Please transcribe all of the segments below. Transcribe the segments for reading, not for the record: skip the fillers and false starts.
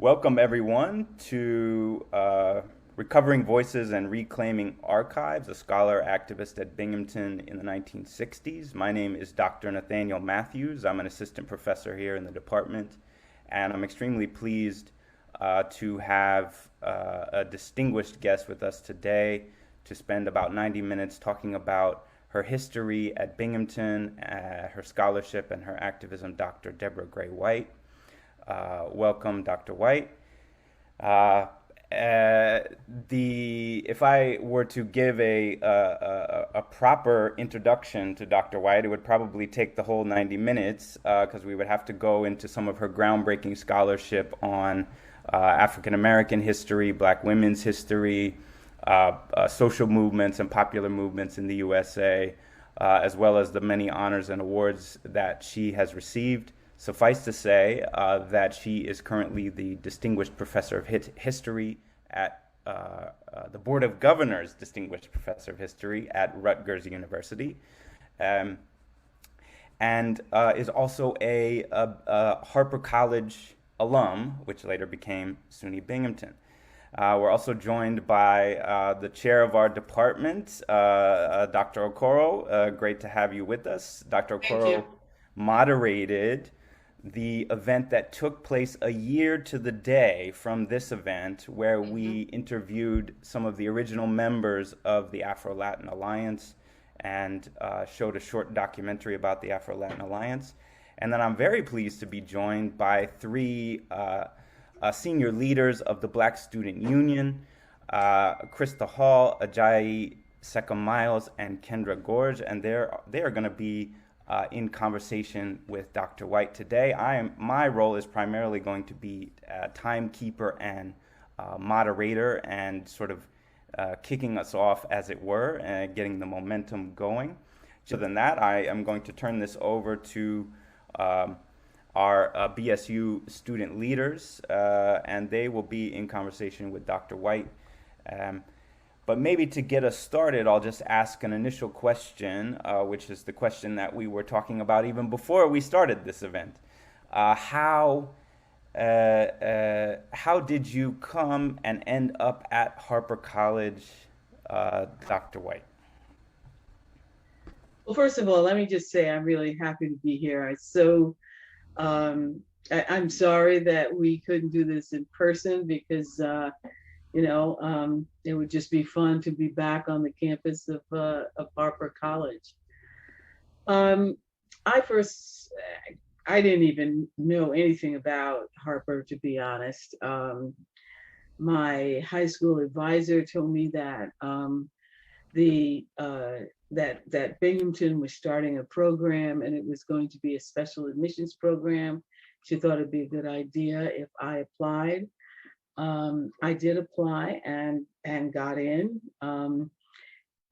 Welcome, everyone, to Recovering Voices and Reclaiming Archives, a scholar activist at Binghamton in the 1960s. My name is Dr. Nathaniel Matthews. I'm an assistant professor here in the department, and I'm extremely pleased to have a distinguished guest with us today to spend about 90 minutes talking about her history at Binghamton, her scholarship, and her activism, Dr. Deborah Gray White. Welcome, Dr. White. Uh, if I were to give a proper introduction to Dr. White, it would probably take the whole 90 minutes because we would have to go into some of her groundbreaking scholarship on African American history, Black women's history, social movements and popular movements in the USA, as well as the many honors and awards that she has received. Suffice to say that she is currently the Distinguished Professor of History at the Board of Governors Distinguished Professor of History at Rutgers University, and is also a Harpur College alum, which later became SUNY-Binghamton. We're also joined by the chair of our department, Dr. Okoro. Great to have you with us. Dr. Thank you. Okoro moderated the event that took place a year to the day from this event, where we Mhm. interviewed some of the original members of the Afro-Latin Alliance and showed a short documentary about the Afro-Latin Alliance. And then I'm very pleased to be joined by three senior leaders of the Black Student Union, Krista Hall, Ajayi Second Miles, and Kendra Gorge, and they are going to be in conversation with Dr. White today. My role is primarily going to be timekeeper and moderator, and sort of kicking us off, as it were, and getting the momentum going. Other than that, I am going to turn this over to our BSU student leaders, and they will be in conversation with Dr. White. But maybe to get us started, I'll just ask an initial question, which is the question that we were talking about even before we started this event. How did you come and end up at Harpur College, Dr. White? Well, first of all, let me just say I'm really happy to be here. Um, I'm sorry that we couldn't do this in person because, it would just be fun to be back on the campus of Harpur College. Um, I first, I didn't even know anything about Harpur, to be honest. My high school advisor told me that the that Binghamton was starting a program and it was going to be a special admissions program. She thought it'd be a good idea if I applied. I did apply and got in.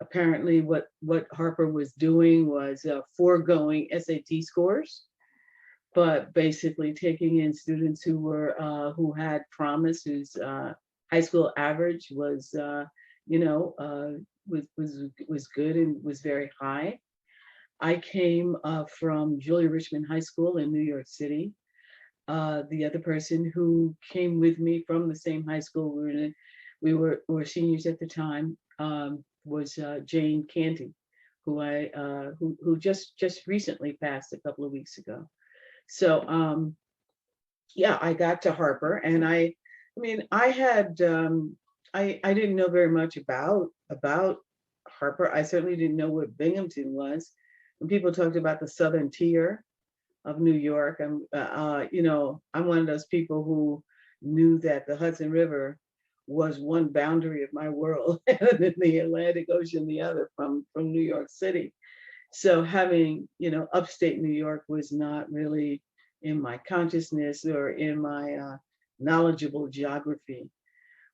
Apparently, what Harpur was doing was foregoing SAT scores, but basically taking in students who had promise, whose high school average was you know uh, was good and was very high. I came from Julia Richmond High School in New York City. The other person who came with me from the same high school, we were seniors at the time, was Jane Canty, who just recently passed a couple of weeks ago. So yeah, I got to Harpur, and I mean, I had I didn't know very much about Harpur. I certainly didn't know what Binghamton was. When people talked about the Southern Tier of New York, I'm one of those people who knew that the Hudson River was one boundary of my world, and then the Atlantic Ocean the other, from New York City. So having, upstate New York was not really in my consciousness or in my knowledgeable geography.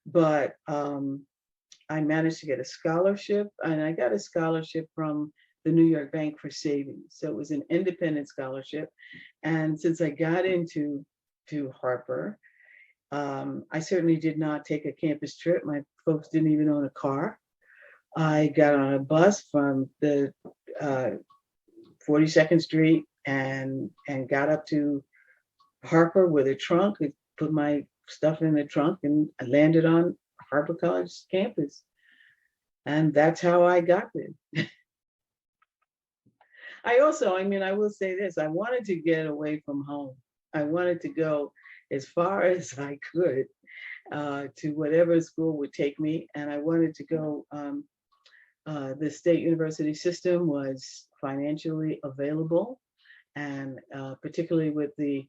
But I managed to get a scholarship, and I got a scholarship from the New York Bank for Savings. So it was an independent scholarship. And since I got to Harpur, I certainly did not take a campus trip. My folks didn't even own a car. I got on a bus from the 42nd Street and got up to Harpur with a trunk, and put my stuff in the trunk, and I landed on Harpur College campus. And that's how I got there. I will say this, I wanted to get away from home. I wanted to go as far as I could to whatever school would take me. And I wanted to go, the state university system was financially available. And particularly with the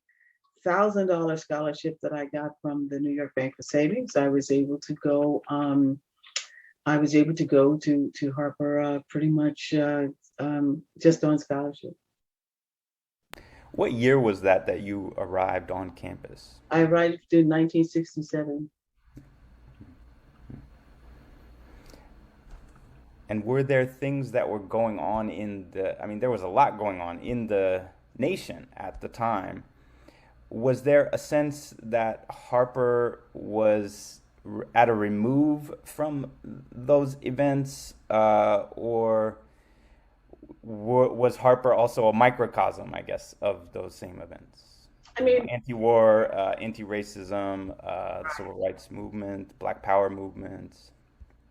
$1,000 scholarship that I got from the New York Bank for Savings, I was able to go. I was able to go to Harpur pretty much just on scholarship. What year was that you arrived on campus? I arrived in 1967. And were there things that were going on there was a lot going on in the nation at the time. Was there a sense that Harpur was at a remove from those events, or was Harpur also a microcosm, I guess, of those same events? I mean, Anti-war, anti-racism, civil rights movement, Black Power movements.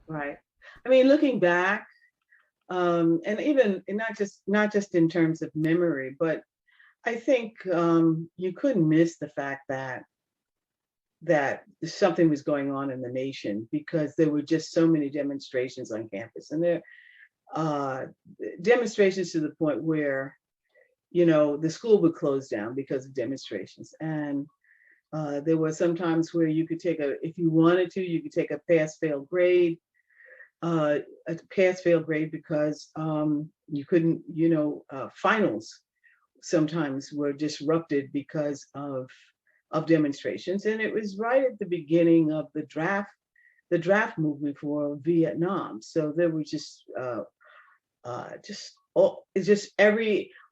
right. I mean, looking back, and even and not just in terms of memory, but I think you couldn't miss the fact that something was going on in the nation, because there were just so many demonstrations on campus, and there demonstrations to the point where, the school would close down because of demonstrations. And there were some times where you could if you wanted to, you could take a pass-fail grade, because you couldn't, finals sometimes were disrupted because of demonstrations. And it was right at the beginning of the draft movement for Vietnam. So there was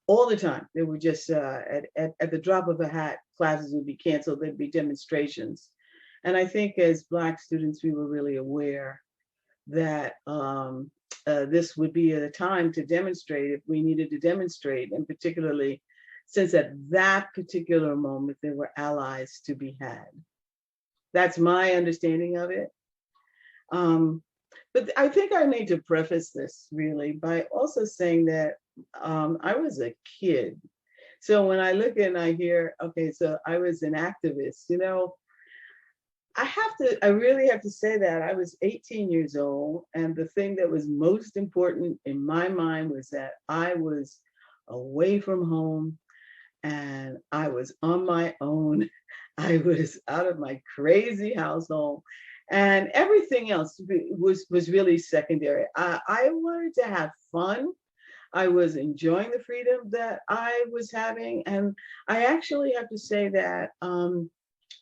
all the time. There were just at the drop of a hat, classes would be canceled. There'd be demonstrations. And I think as Black students, we were really aware that this would be a time to demonstrate if we needed to demonstrate, and particularly since at that particular moment there were allies to be had. That's my understanding of it. But I think I need to preface this really by also saying that I was a kid. So when I look and I hear, okay, so I was an activist, I really have to say that I was 18 years old. And the thing that was most important in my mind was that I was away from home and I was on my own. I was out of my crazy household, and everything else was really secondary. I wanted to have fun. I was enjoying the freedom that I was having. And I actually have to say that when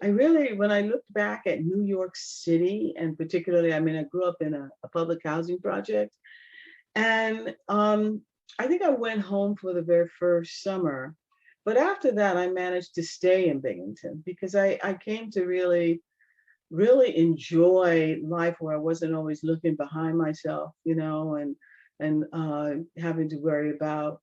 I looked back at New York City, and particularly, I grew up in a public housing project. And I think I went home for the very first summer. But after that, I managed to stay in Binghamton because I came to really enjoy life where I wasn't always looking behind myself, and having to worry about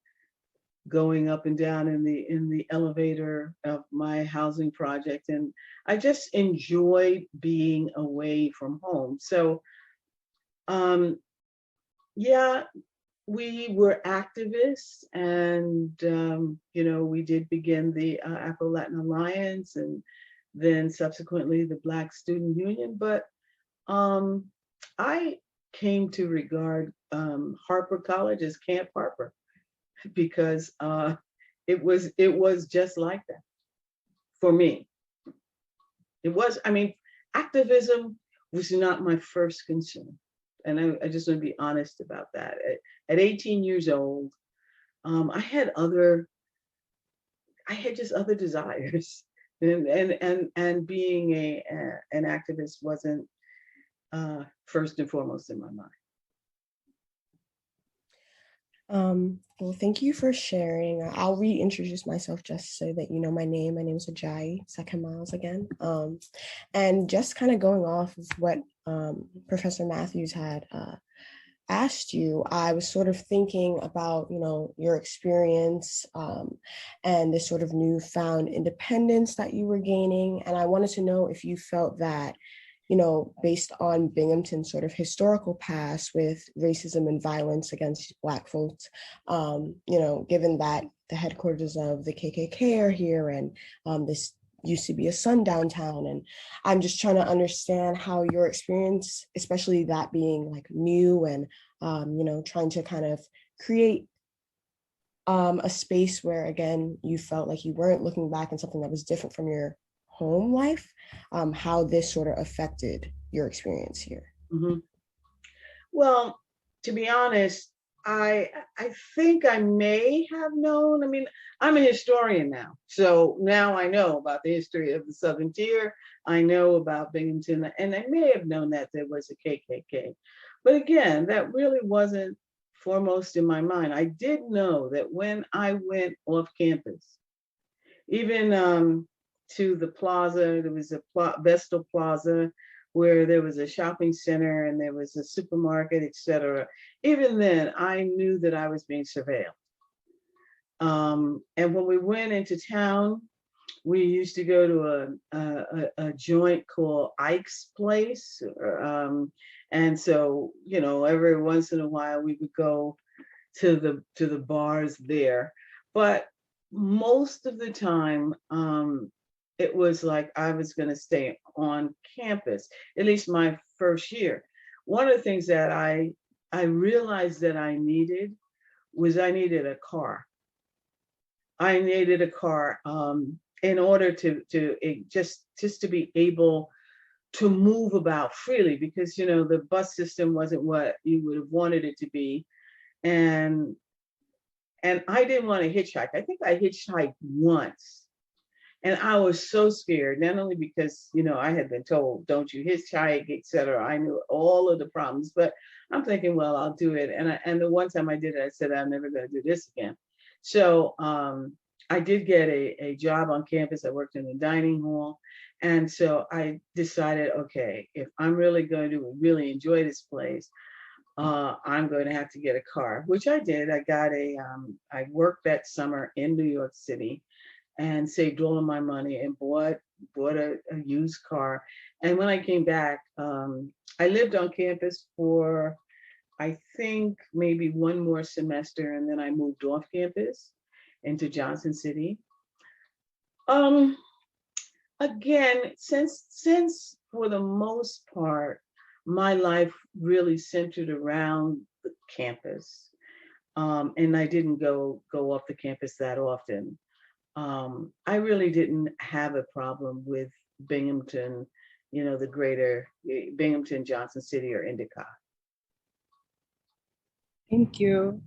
going up and down in the elevator of my housing project. And I just enjoyed being away from home. So yeah, we were activists, and we did begin the Afro-Latin Alliance, and then subsequently the Black Student Union. But I came to regard Harpur College as Camp Harpur, because it was just like that for me. It was, activism was not my first concern. And I just want to be honest about that. At 18 years old, I had just other desires, and being an activist wasn't first and foremost in my mind. Well, thank you for sharing. I'll reintroduce myself just so that you know my name. My name is Ajayi, second Miles again. And just kind of going off of what Professor Matthews had asked you, I was sort of thinking about, your experience and this sort of newfound independence that you were gaining. And I wanted to know if you felt that, based on Binghamton's sort of historical past with racism and violence against Black folks, given that the headquarters of the KKK are here and this used to be a sundown town. And I'm just trying to understand how your experience, especially that being like new and, trying to kind of create a space where, again, you felt like you weren't looking back in something that was different from your home life, how this sort of affected your experience here. Mm-hmm. Well, to be honest, I think I may have known. I mean, I'm a historian now. So now I know about the history of the Southern Tier. I know about Binghamton, and I may have known that there was a KKK. But again, that really wasn't foremost in my mind. I did know that when I went off campus, even to the plaza, there was a Vestal Plaza, where there was a shopping center and there was a supermarket, etc. Even then, I knew that I was being surveilled. And when we went into town, we used to go to a joint called Ike's Place. And so, every once in a while we would go to the bars there. But most of the time, it was like I was going to stay on campus, at least my first year. One of the things that I realized that I needed was I needed a car. I needed a car in order to just to be able to move about freely, because the bus system wasn't what you would have wanted it to be, and I didn't want to hitchhike. I think I hitchhiked once. And I was so scared, not only because, I had been told, don't you hitchhike, et cetera. I knew all of the problems, but I'm thinking, well, I'll do it. And the one time I did it, I said, I'm never going to do this again. So I did get a job on campus. I worked in the dining hall. And so I decided, okay, if I'm really going to really enjoy this place, I'm going to have to get a car, which I did. I worked that summer in New York City and saved all of my money and bought a used car. And when I came back, I lived on campus for, I think, maybe one more semester, and then I moved off campus into Johnson City. Again, since for the most part, my life really centered around the campus, and I didn't go off the campus that often. I really didn't have a problem with Binghamton, the greater Binghamton, Johnson City, or Endicott. Thank you.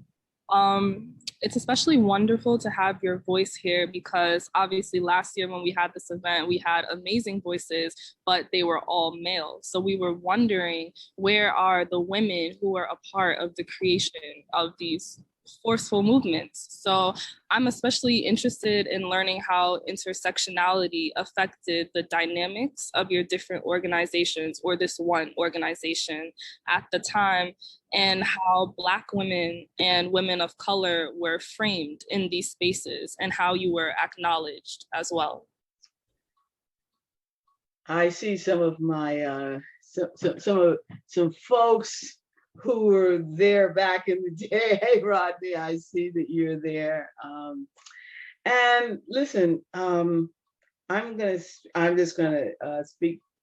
It's especially wonderful to have your voice here, because obviously last year when we had this event, we had amazing voices, but they were all male. So we were wondering, where are the women who are a part of the creation of these forceful movements? So I'm especially interested in learning how intersectionality affected the dynamics of your different organizations, or this one organization at the time, and how Black women and women of color were framed in these spaces, and how you were acknowledged as well. I see some of my some folks who were there back in the day. Hey, Rodney, I see that you're there. And listen, I'm just gonna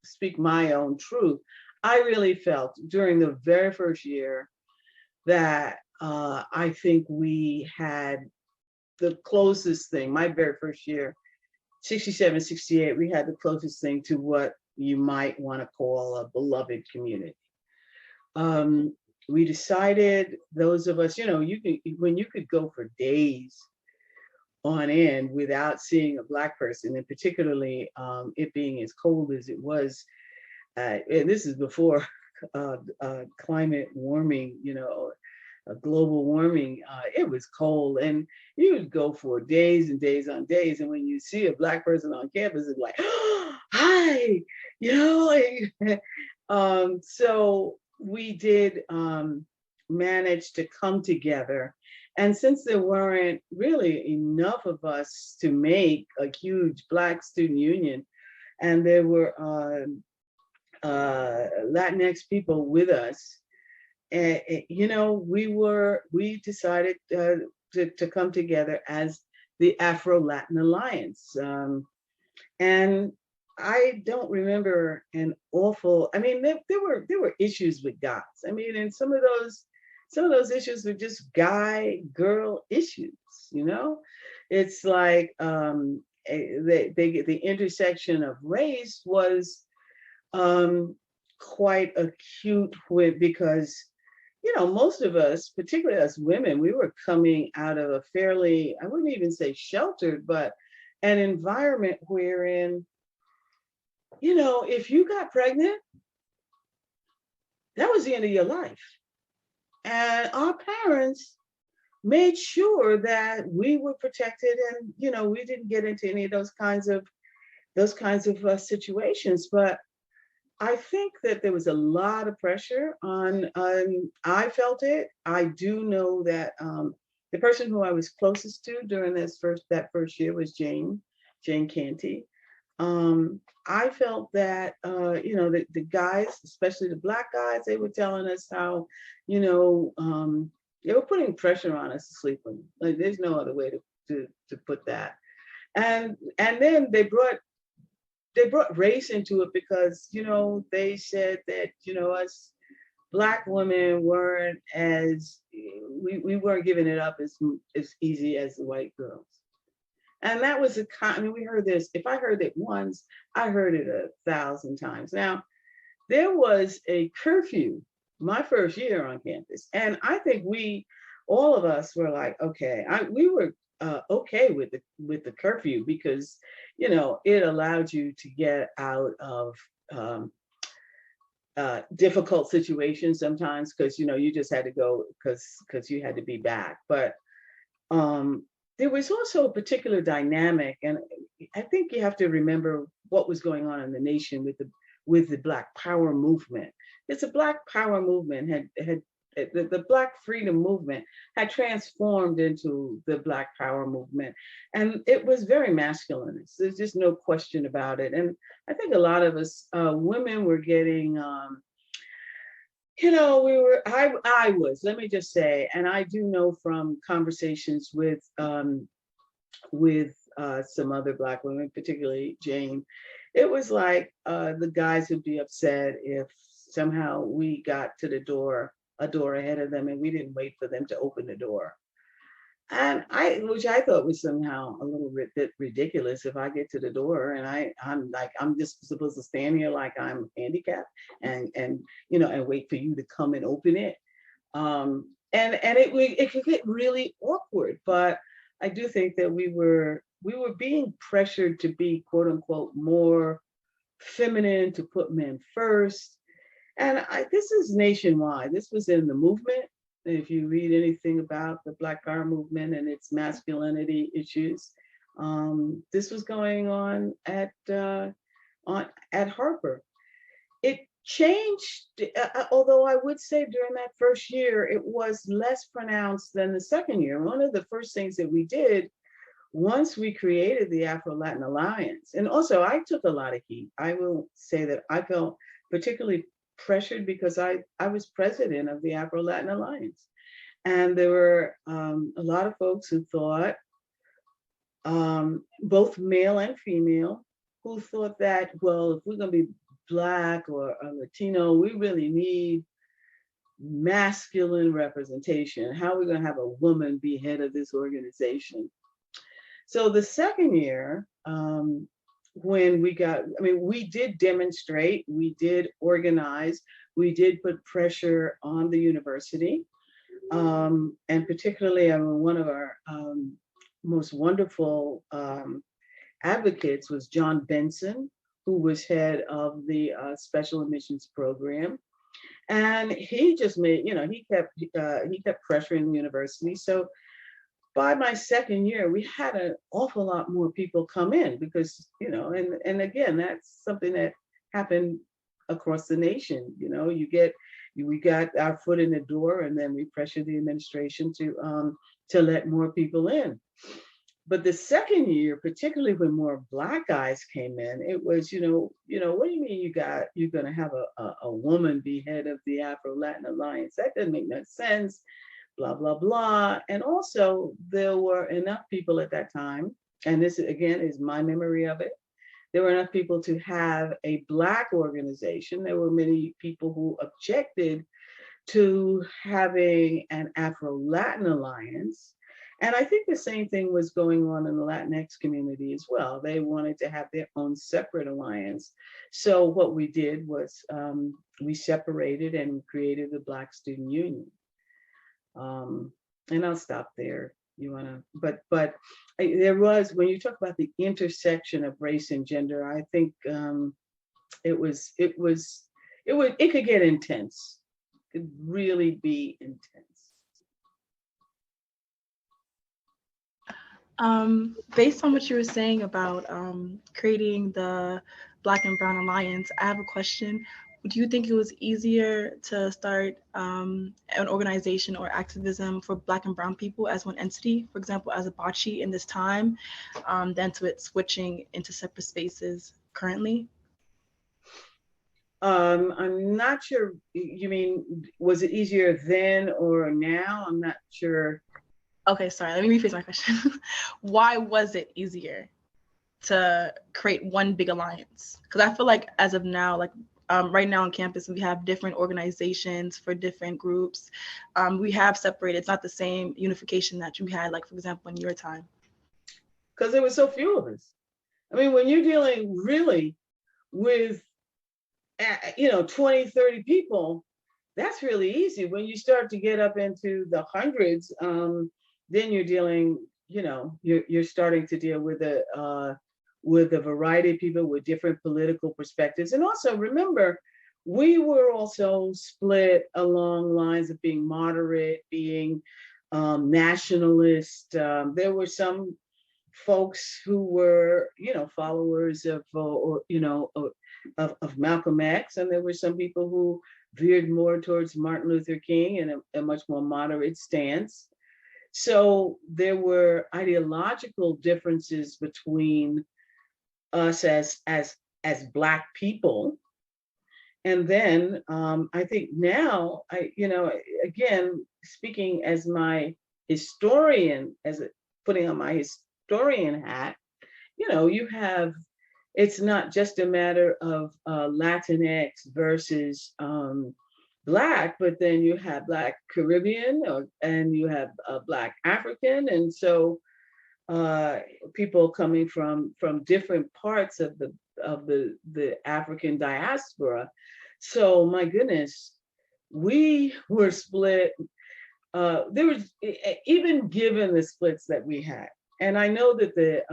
speak my own truth. I really felt during the very first year that I think we had the closest thing. My very first year, 67, 68, we had the closest thing to what you might want to call a beloved community. We decided, those of us, when you could go for days on end without seeing a Black person, and particularly it being as cold as it was, and this is before climate warming, global warming, it was cold, and you would go for days and days on days, and when you see a Black person on campus, it's like, oh, hi, so we did managed to come together. And since there weren't really enough of us to make a huge Black student union, and there were Latinx people with us, you know, we decided to come together as the Afro-Latin Alliance. And I don't remember an awful, I mean, there were issues with guys. I mean, and some of those issues were just guy-girl issues, you know? It's like the intersection of race was quite acute because, you know, most of us, particularly us women, we were coming out of a fairly, I wouldn't even say sheltered, but an environment wherein, you know, if you got pregnant, that was the end of your life. And our parents made sure that we were protected, and, you know, we didn't get into any of those kinds of situations. But I think that there was a lot of pressure on I felt it. I do know that the person who I was closest to during that first year was Jane Canty. I felt that, you know, the guys, especially the Black guys, they were telling us how, you know, they were putting pressure on us to sleep with them. Like, there's no other way to put that. And then they brought race into it because, you know, they said that, you know, us Black women weren't we weren't giving it up as easy as the white girls. And that was I mean, we heard this. If I heard it once, I heard it 1,000 times. Now, there was a curfew my first year on campus. And I think all of us were like, okay, we were okay with the curfew because, you know, it allowed you to get out of difficult situations sometimes because, you know, you just had to go because you had to be back. But there was also a particular dynamic, and I think you have to remember what was going on in the nation with the Black Power movement. It's a Black Power movement the Black freedom movement had transformed into the Black Power movement, and it was very masculine. There's just no question about it. And I think a lot of us women were getting you know, I was, let me just say, and I do know from conversations with some other Black women, particularly Jane, it was like the guys would be upset if somehow we got to a door ahead of them and we didn't wait for them to open the door. And which I thought was somehow a little bit ridiculous. If I get to the door and I'm just supposed to stand here like I'm handicapped and you know, and wait for you to come and open it. And it could get really awkward. But I do think that we were being pressured to be, quote unquote, more feminine, to put men first. And this is nationwide. This was in the movement. If you read anything about the Black Power movement and its masculinity issues, this was going on at Harpur. It changed, although I would say during that first year, it was less pronounced than the second year. One of the first things that we did once we created the Afro-Latin Alliance, and also I took a lot of heat. I will say that I felt particularly pressured because I was president of the Afro-Latin Alliance. And there were a lot of folks who thought, both male and female, who thought that, well, if we're gonna be Black or Latino, we really need masculine representation. How are we gonna have a woman be head of this organization? So the second year, when we did demonstrate, we did organize, we did put pressure on the university. And particularly, one of our most wonderful advocates was John Benson, who was head of the special admissions program. And he just made, you know, he kept pressuring the university. So by my second year, we had an awful lot more people come in because, you know, and again, that's something that happened across the nation. You know, you get we got our foot in the door, and then we pressured the administration to let more people in. But the second year, particularly when more Black guys came in, it was, what do you mean you're going to have a woman be head of the Afro-Latin Alliance? That doesn't make no sense, blah, blah, blah. And also, there were enough people at that time, and this, again, is my memory of it. There were enough people to have a Black organization. There were many people who objected to having an Afro-Latin Alliance. And I think the same thing was going on in the Latinx community as well. They wanted to have their own separate alliance. So what we did was we separated and created the Black Student Union. And I'll stop there. You wanna, but there was, when you talk about the intersection of race and gender, I think it could get intense. It could really be intense. Based on what you were saying about creating the Black and Brown Alliance, I have a question. Do you think it was easier to start an organization or activism for Black and Brown people as one entity, for example, as a Bocce in this time, than to it switching into separate spaces currently? I'm not sure. You mean, was it easier then or now? I'm not sure. Okay, sorry, let me rephrase my question. Why was it easier to create one big alliance? Because I feel like as of now, like right now on campus, we have different organizations for different groups. We have separated. It's not the same unification that you had, like, for example, in your time. Because there were so few of us. I mean, when you're dealing really with, 20, 30 people, that's really easy. When you start to get up into the hundreds, then you're dealing, you're starting to deal with a variety of people with different political perspectives. And also remember, we were also split along lines of being moderate, being nationalist. There were some folks who were, followers of Malcolm X, and there were some people who veered more towards Martin Luther King and a much more moderate stance. So there were ideological differences between us as Black people. And then I think now, again, speaking as my historian, putting on my historian hat, you have, it's not just a matter of Latinx versus Black, but then you have Black Caribbean and you have Black African. And so people coming from different parts of the African diaspora. So my goodness, we were split. There was, even given the splits that we had, and I know that the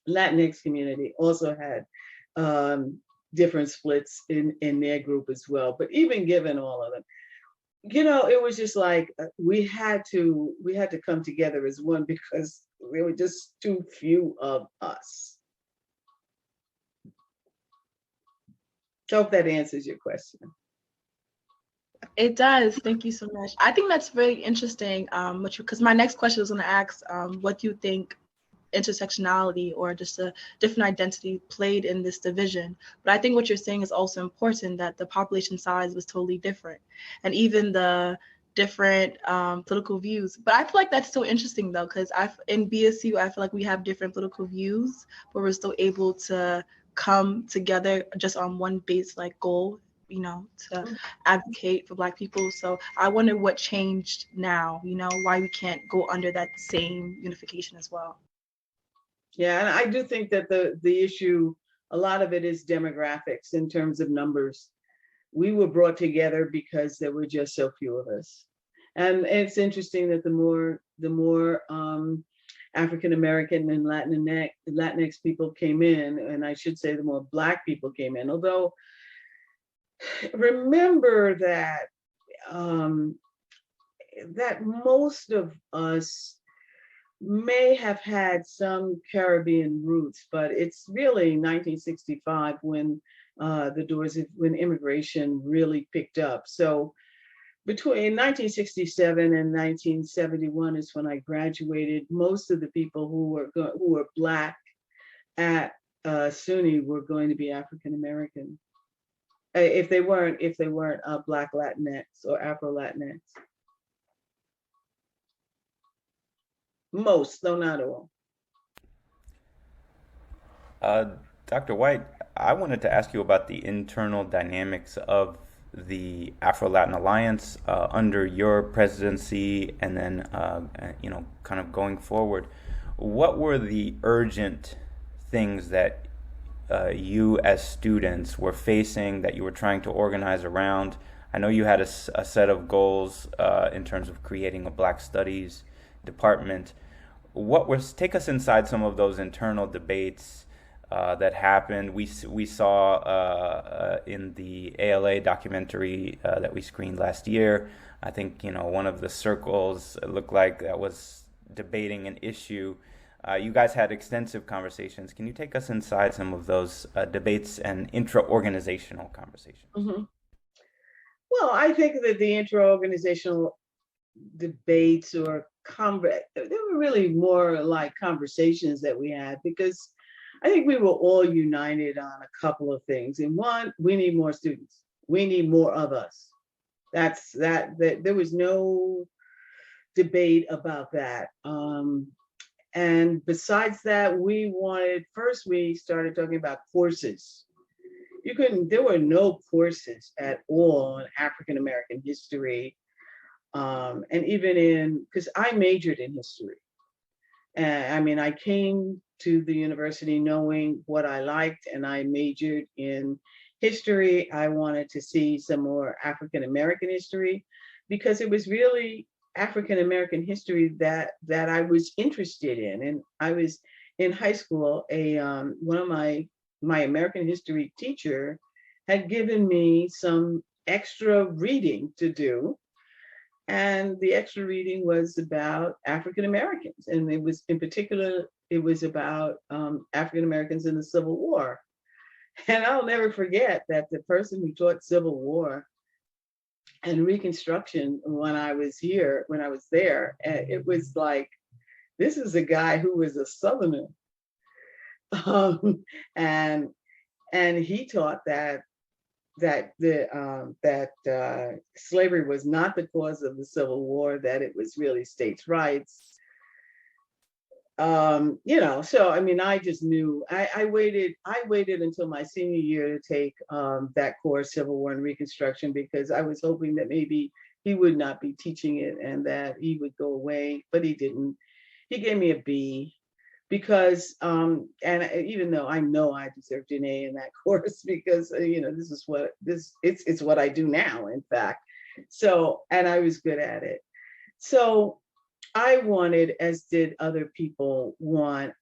Latinx community also had different splits in their group as well. But even given all of them, it was just like we had to come together as one because there were just too few of us. I hope that answers your question. It does. Thank you so much. I think that's very interesting. Because my next question was going to ask, what do you think intersectionality or just a different identity played in this division? But I think what you're saying is also important, that the population size was totally different, and even the different political views. But I feel like that's so interesting though, because in BSU, I feel like we have different political views, but we're still able to come together just on one base like goal, to advocate for Black people. So I wonder what changed now, why we can't go under that same unification as well. Yeah, and I do think that the issue, a lot of it is demographics in terms of numbers. We were brought together because there were just so few of us. And it's interesting that the more African American and Latinx people came in, and I should say the more Black people came in, although remember that that most of us may have had some Caribbean roots, but it's really 1965 when when immigration really picked up. So between 1967 and 1971 is when I graduated. Most of the people who were Black at SUNY were going to be African American. If they weren't Black Latinx or Afro Latinx. Most, though not all. Uh, Dr. White, I wanted to ask you about the internal dynamics of the Afro-Latin Alliance under your presidency, and then kind of going forward. What were the urgent things that you as students were facing that you were trying to organize around? I know you had a set of goals in terms of creating a Black Studies department. Take us inside some of those internal debates that happened. We saw in the ALA documentary that we screened last year. I think one of the circles looked like that was debating an issue. You guys had extensive conversations. Can you take us inside some of those debates and intra-organizational conversations? Mm-hmm. Well, I think that the intra-organizational debates they were really more like conversations that we had, because I think we were all united on a couple of things. And one, we need more students. We need more of us. That there was no debate about that. And besides that, we started talking about courses. There were no courses at all in African American history. And even because I majored in history. And I came to the university knowing what I liked, and I majored in history. I wanted to see some more African American history, because it was really African American history that I was interested in. And I was in high school, one of my American history teacher had given me some extra reading to do. And the extra reading was about African Americans. And it was about African Americans in the Civil War. And I'll never forget that the person who taught Civil War and Reconstruction when I was there, it was like, this is a guy who was a Southerner. And he taught that slavery was not the cause of the Civil War, that it was really states' rights. So I just knew. I waited until my senior year to take that course, Civil War and Reconstruction, because I was hoping that maybe he would not be teaching it and that he would go away, but he didn't. He gave me a B. Because and even though I know I deserved an A in that course, because it's what I do now, in fact. So, and I was good at it. So I wanted, as did other people, want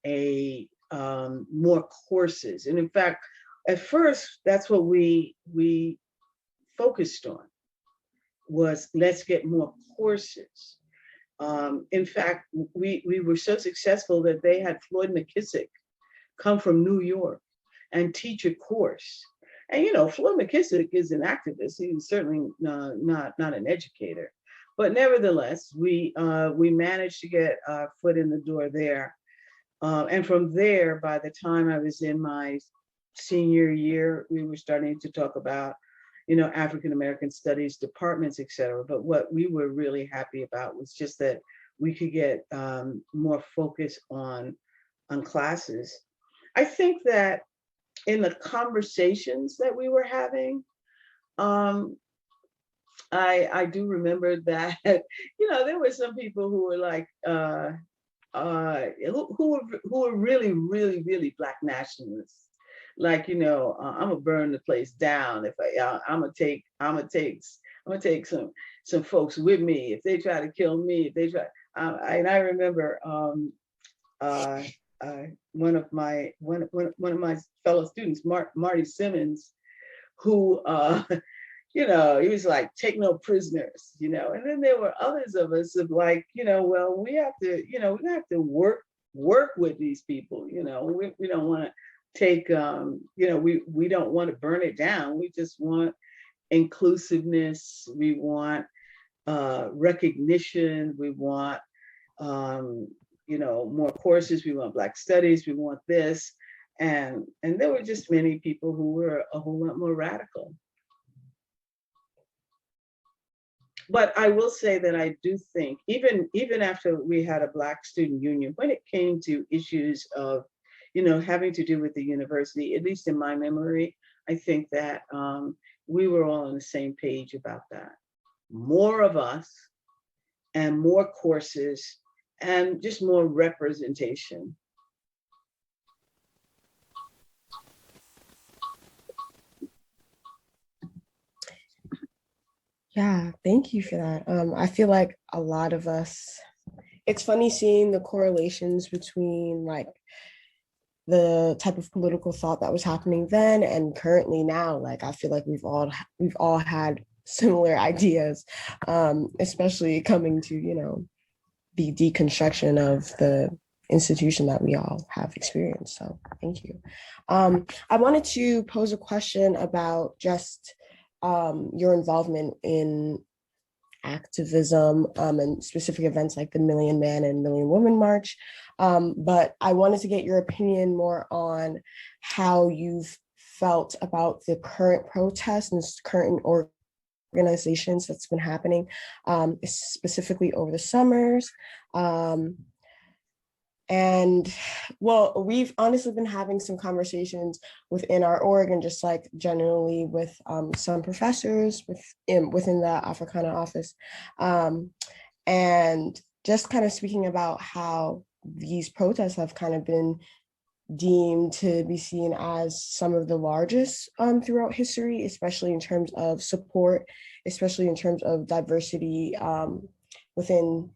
more courses. And in fact, at first, that's what we focused on, was let's get more courses. In fact, we were so successful that they had Floyd McKissick come from New York and teach a course. And Floyd McKissick is an activist. He was certainly not an educator, but nevertheless, we managed to get our foot in the door there. And from there, by the time I was in my senior year, we were starting to talk about African American studies departments, et cetera. But what we were really happy about was just that we could get more focus on classes. I think that in the conversations that we were having, I do remember that there were some people who were like who were really, really, really Black nationalists. Like, I'm gonna burn the place down if I'm gonna take some folks with me if they try to kill me. And I remember one of my fellow students, Marty Simmons, who he was like, take no prisoners, and then there were others of us of like, well, we have to work with these people, we don't want to take, we don't want to burn it down. We just want inclusiveness. We want recognition. We want, more courses. We want Black studies. We want this. And there were just many people who were a whole lot more radical. But I will say that I do think, even after we had a Black student union, when it came to issues of, having to do with the university, at least in my memory, I think that we were all on the same page about that. More of us and more courses and just more representation. Yeah, thank you for that. I feel like a lot of us, it's funny seeing the correlations between like the type of political thought that was happening then and currently now. Like, I feel like we've all had similar ideas, especially coming to, the deconstruction of the institution that we all have experienced. So thank you. I wanted to pose a question about just your involvement in activism and specific events like the Million Man and Million Woman March. But I wanted to get your opinion more on how you've felt about the current protests and current organizations that's been happening, specifically over the summers. And well, we've honestly been having some conversations within our org and just like generally with some professors within the Africana office. And just kind of speaking about how these protests have kind of been deemed to be seen as some of the largest throughout history, especially in terms of support, especially in terms of diversity within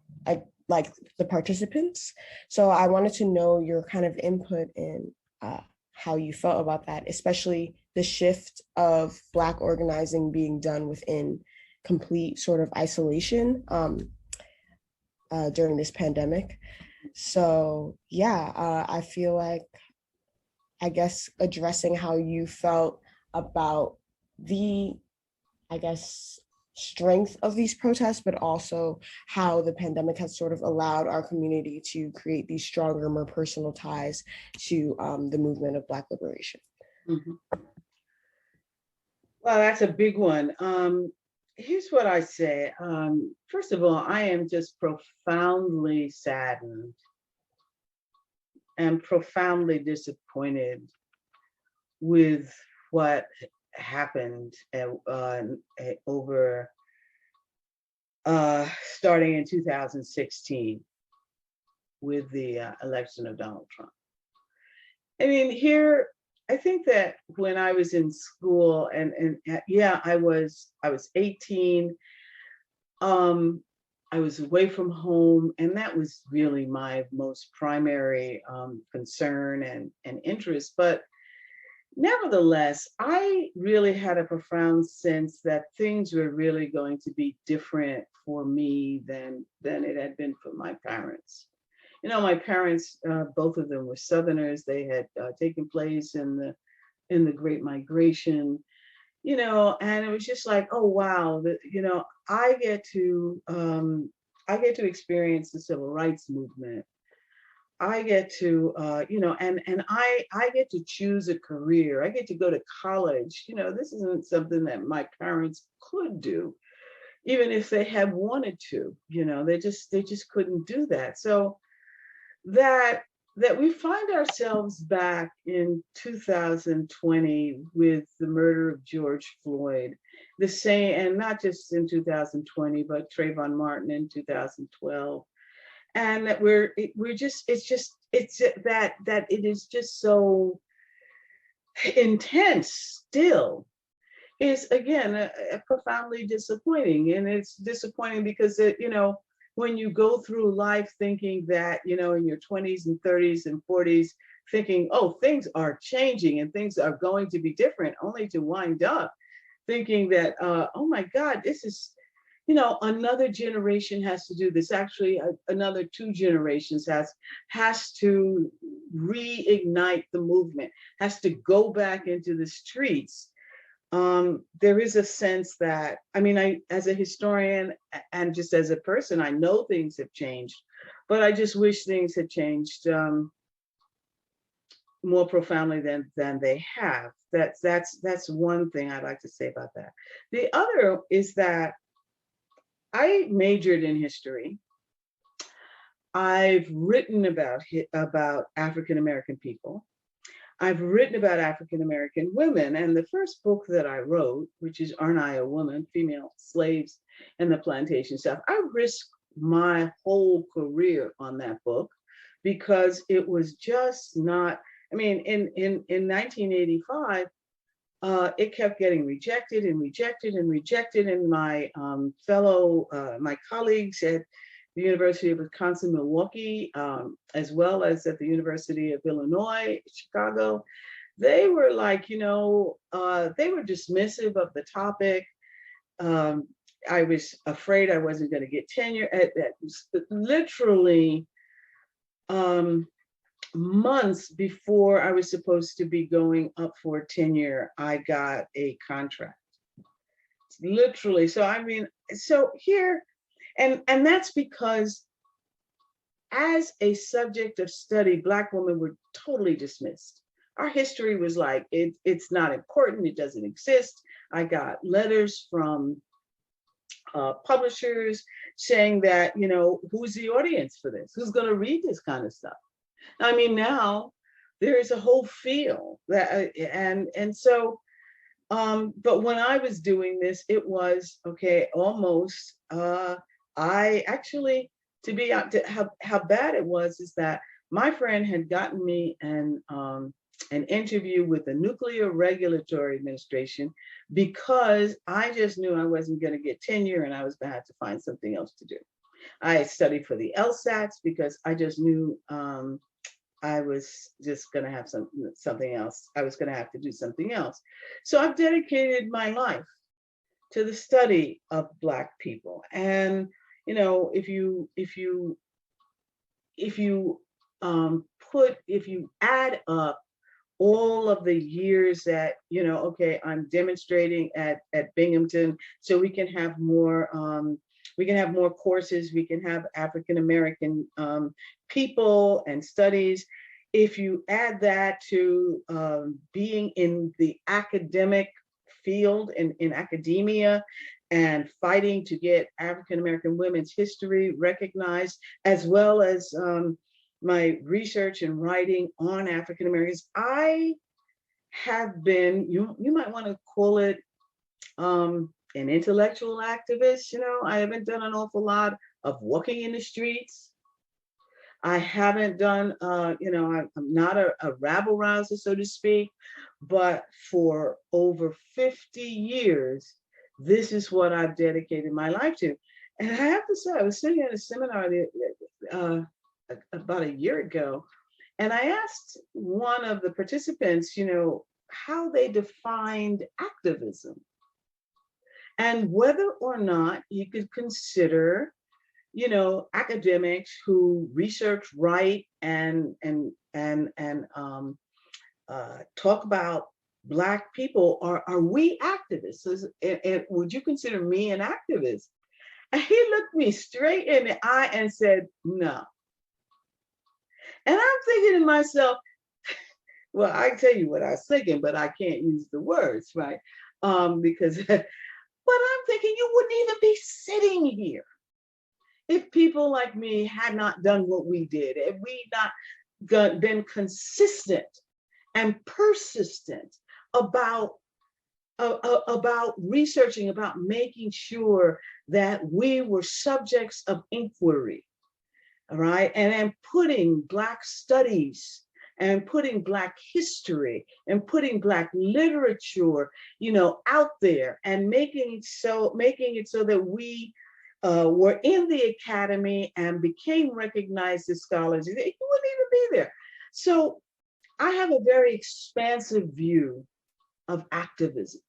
like the participants. So I wanted to know your kind of input in how you felt about that, especially the shift of Black organizing being done within complete sort of isolation during this pandemic. So yeah, I feel like, I guess, addressing how you felt about the, I guess, strength of these protests, but also how the pandemic has sort of allowed our community to create these stronger, more personal ties to the movement of Black liberation. Mm-hmm. Well, that's a big one. Here's what I say. First of all, I am just profoundly saddened and profoundly disappointed with what happened over starting in 2016 with the election of Donald Trump. I mean, here, I think that when I was in school, and yeah, I was 18. I was away from home, and that was really my most primary concern and interest. But nevertheless, I really had a profound sense that things were really going to be different for me than it had been for my parents. My parents, both of them were Southerners. They had taken place in the Great Migration, and it was just like, oh wow, I get to experience the Civil Rights Movement. I get to, and I get to choose a career. I get to go to college. This isn't something that my parents could do, even if they had wanted to. They just couldn't do that. So that we find ourselves back in 2020 with the murder of George Floyd, the same, and not just in 2020, but Trayvon Martin in 2012. And that that it is just so intense still is, again, profoundly disappointing. And it's disappointing because when you go through life thinking that, in your 20s and 30s and 40s, thinking, oh, things are changing and things are going to be different, only to wind up thinking that, oh my God, this is, another generation has to do this. Actually, another 2 generations has to reignite the movement, has to go back into the streets. There is a sense that, as a historian and just as a person, I know things have changed, but I just wish things had changed more profoundly than they have. That's one thing I'd like to say about that. The other is that I majored in history. I've written about African American people. I've written about African American women, and the first book that I wrote, which is Aren't I a Woman? Female Slaves and the Plantation South, I risked my whole career on that book because it was just not, in 1985, it kept getting rejected and rejected and rejected, and my my colleagues at the University of Wisconsin-Milwaukee, as well as at the University of Illinois, Chicago, they were like, they were dismissive of the topic. I was afraid I wasn't going to get tenure. Literally months before I was supposed to be going up for tenure, I got a contract. Literally. So here, and that's because as a subject of study, Black women were totally dismissed. Our history was like, it's not important, it doesn't exist. I got letters from publishers saying that, who's the audience for this? Who's going to read this kind of stuff? Now there is a whole field that, and so, but when I was doing this, it was, okay, almost, I actually, how bad it was is that my friend had gotten me an interview with the Nuclear Regulatory Administration because I just knew I wasn't going to get tenure and I was going to have to find something else to do. I studied for the LSATs because I just knew I was just going to have something else. I was going to have to do something else. So I've dedicated my life to the study of Black people. And, if you add up all of the years that, okay, I'm demonstrating at Binghamton, so we can have more courses, we can have African American people and studies. If you add that to being in the academic field, in academia, and fighting to get African American women's history recognized, as well as my research and writing on African Americans, I have been, you might want to call it an intellectual activist. I haven't done an awful lot of walking in the streets. I haven't done, I'm not a rabble rouser, so to speak, but for over 50 years, this is what I've dedicated my life to. And I have to say, I was sitting at a seminar about a year ago, and I asked one of the participants, how they defined activism and whether or not you could consider, academics who research, write, and talk about Black people, are we activists? And would you consider me an activist? And he looked me straight in the eye and said, no. And I'm thinking to myself, well, I tell you what I was thinking, but I can't use the words, right? Because, but I'm thinking you wouldn't even be sitting here if people like me had not done what we did, if we not been consistent and persistent about researching, about making sure that we were subjects of inquiry, all right? And putting Black studies and putting Black history and putting Black literature, out there, and making it so that we were in the academy and became recognized as scholars. You wouldn't even be there. So I have a very expansive view of activism.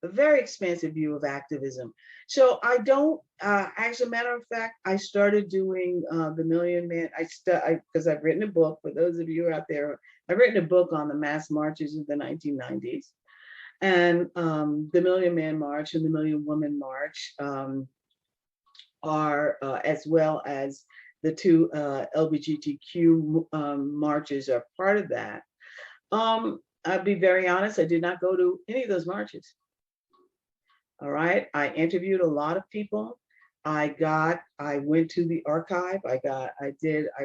a very expansive view of activism. So I don't, as a matter of fact, I started doing the Million Man, because I've written a book, for those of you out there, I've written a book on the mass marches of the 1990s. And the Million Man March and the Million Woman March are, as well as the two LGBTQ marches are part of that. I'll be very honest, I did not go to any of those marches. All right, I interviewed a lot of people. I went to the archive. I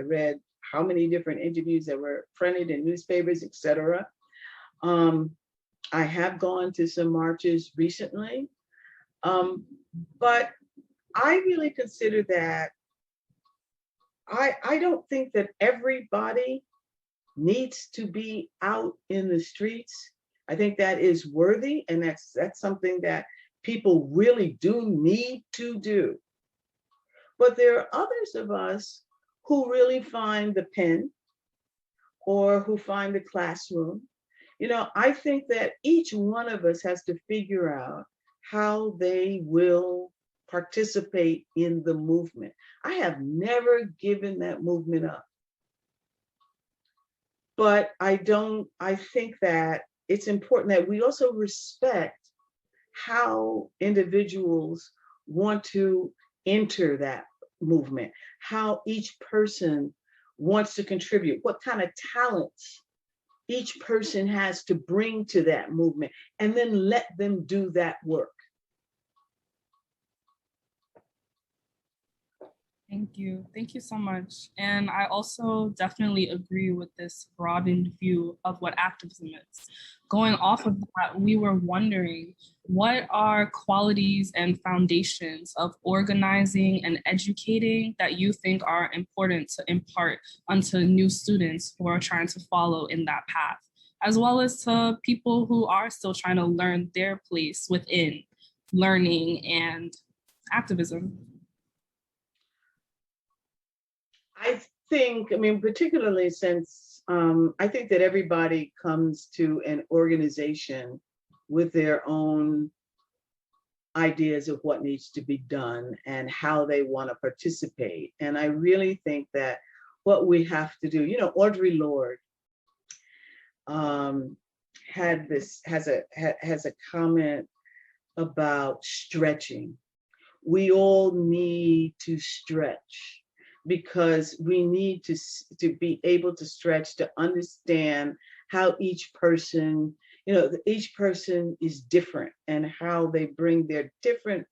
read how many different interviews that were printed in newspapers, etc. I have gone to some marches recently, but I really consider that I don't think that everybody needs to be out in the streets. I think that is worthy, and that's something that people really do need to do. But there are others of us who really find the pen or who find the classroom. You know, I think that each one of us has to figure out how they will participate in the movement. I have never given that movement up. But I think that it's important that we also respect how individuals want to enter that movement, how each person wants to contribute, what kind of talents each person has to bring to that movement, and then let them do that work. Thank you. Thank you so much. And I also definitely agree with this broadened view of what activism is. Going off of that, we were wondering, what are qualities and foundations of organizing and educating that you think are important to impart onto new students who are trying to follow in that path, as well as to people who are still trying to learn their place within learning and activism? I mean, particularly since I think that everybody comes to an organization with their own ideas of what needs to be done and how they want to participate. And I really think that what we have to do, you know, Audre Lorde has a comment about stretching. We all need to stretch, because we need to be able to stretch, to understand how each person, you know, each person is different and how they bring their different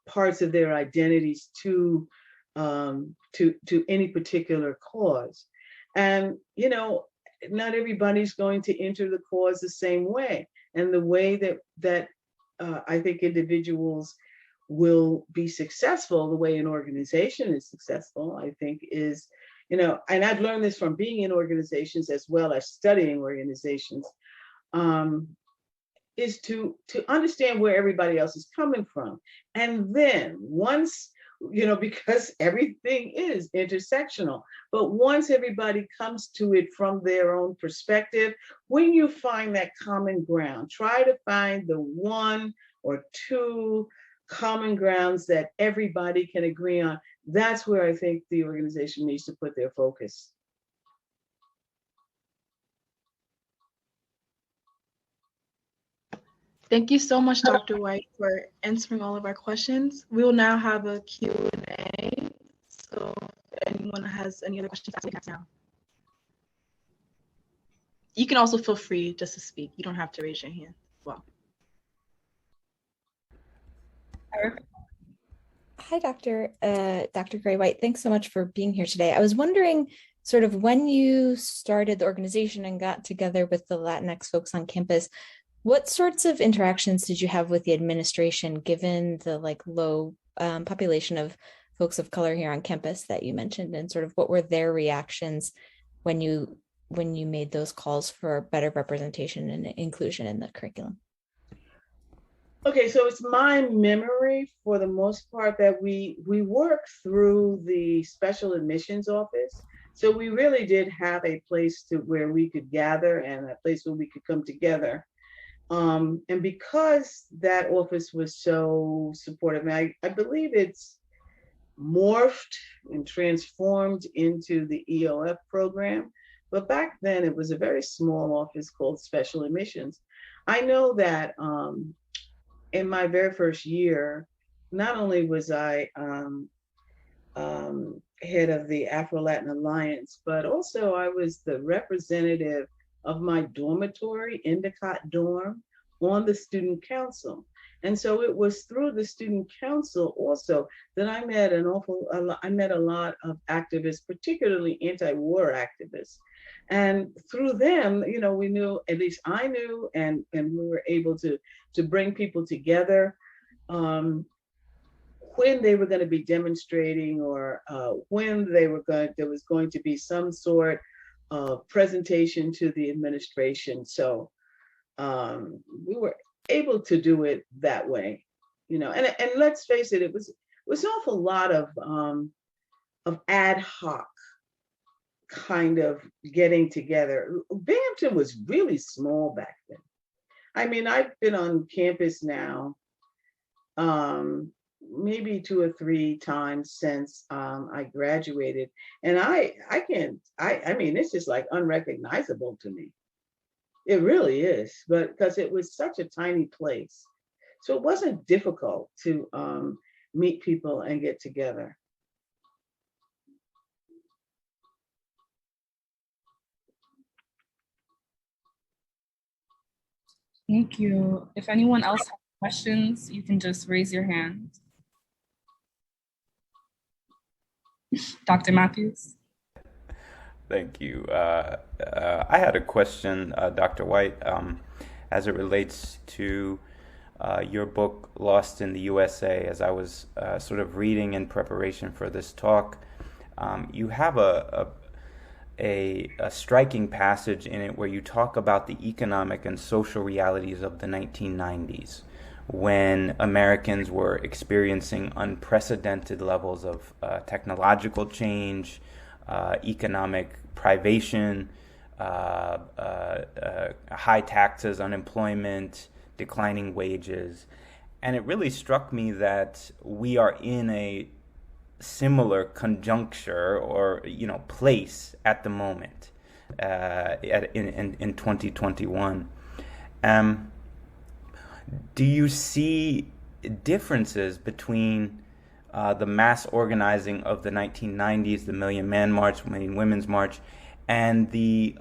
parts of their identities to any particular cause. And, you know, not everybody's going to enter the cause the same way. And the way that I think individuals will be successful, the way an organization is successful, I think is, you know, and I've learned this from being in organizations as well as studying organizations, is to understand where everybody else is coming from. And then once, you know, because everything is intersectional, but once everybody comes to it from their own perspective, when you find that common ground, try to find the one or two common grounds that everybody can agree on. That's where I think the organization needs to put their focus. Thank you so much, Dr. White, for answering all of our questions. We will now have a Q&A. So if anyone has any other questions, ask now. You can also feel free just to speak. You don't have to raise your hand as well. Hi, Dr. Gray White. Thanks so much for being here today. I was wondering, sort of, when you started the organization and got together with the Latinx folks on campus, what sorts of interactions did you have with the administration, given the low population of folks of color here on campus that you mentioned, and sort of what were their reactions when you made those calls for better representation and inclusion in the curriculum? Okay, so it's my memory for the most part that we worked through the special admissions office. So we really did have a place where we could gather and a place where we could come together And because that office was so supportive, I believe it's morphed and transformed into the EOF program. But back then it was a very small office called Special Admissions. I know that in my very first year, not only was I head of the Afro-Latin Alliance, but also I was the representative of my dormitory, Endicott dorm, on the student council. And so it was through the student council also that I met a lot of activists, particularly anti-war activists. And through them, you know, we knew, at least I knew, and we were able to bring people together. When they were going to be demonstrating, or when there was going to be some sort of presentation to the administration. So we were able to do it that way, you know. And let's face it, it was an awful lot of ad hoc kind of getting together. Binghamton was really small back then. I mean, I've been on campus now maybe 2 or 3 times since I graduated. And I mean, it's just like unrecognizable to me. It really is, but because it was such a tiny place. So it wasn't difficult to meet people and get together. Thank you. If anyone else has questions, you can just raise your hand. Dr. Matthews? Thank you. I had a question, Dr. White, as it relates to your book, Lost in the USA. As I was sort of reading in preparation for this talk, you have a striking passage in it where you talk about the economic and social realities of the 1990s, when Americans were experiencing unprecedented levels of technological change, economic privation, high taxes, unemployment, declining wages. And it really struck me that we are in a similar conjuncture, or place at the moment in 2021. Do you see differences between the mass organizing of the 1990s, the Million Man March, Million Women's March, and the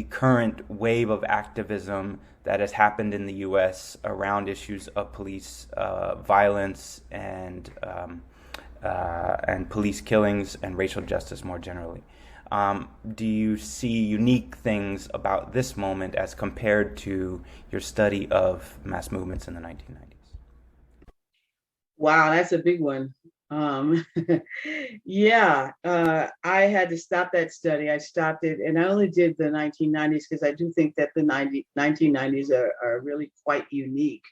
current wave of activism that has happened in the U.S. around issues of police violence and police killings and racial justice more generally? Do you see unique things about this moment as compared to your study of mass movements in the 1990s? Wow, that's a big one. Yeah, I had to stop that study. I stopped it, and I only did the 1990s because I do think that the 1990s are really quite unique.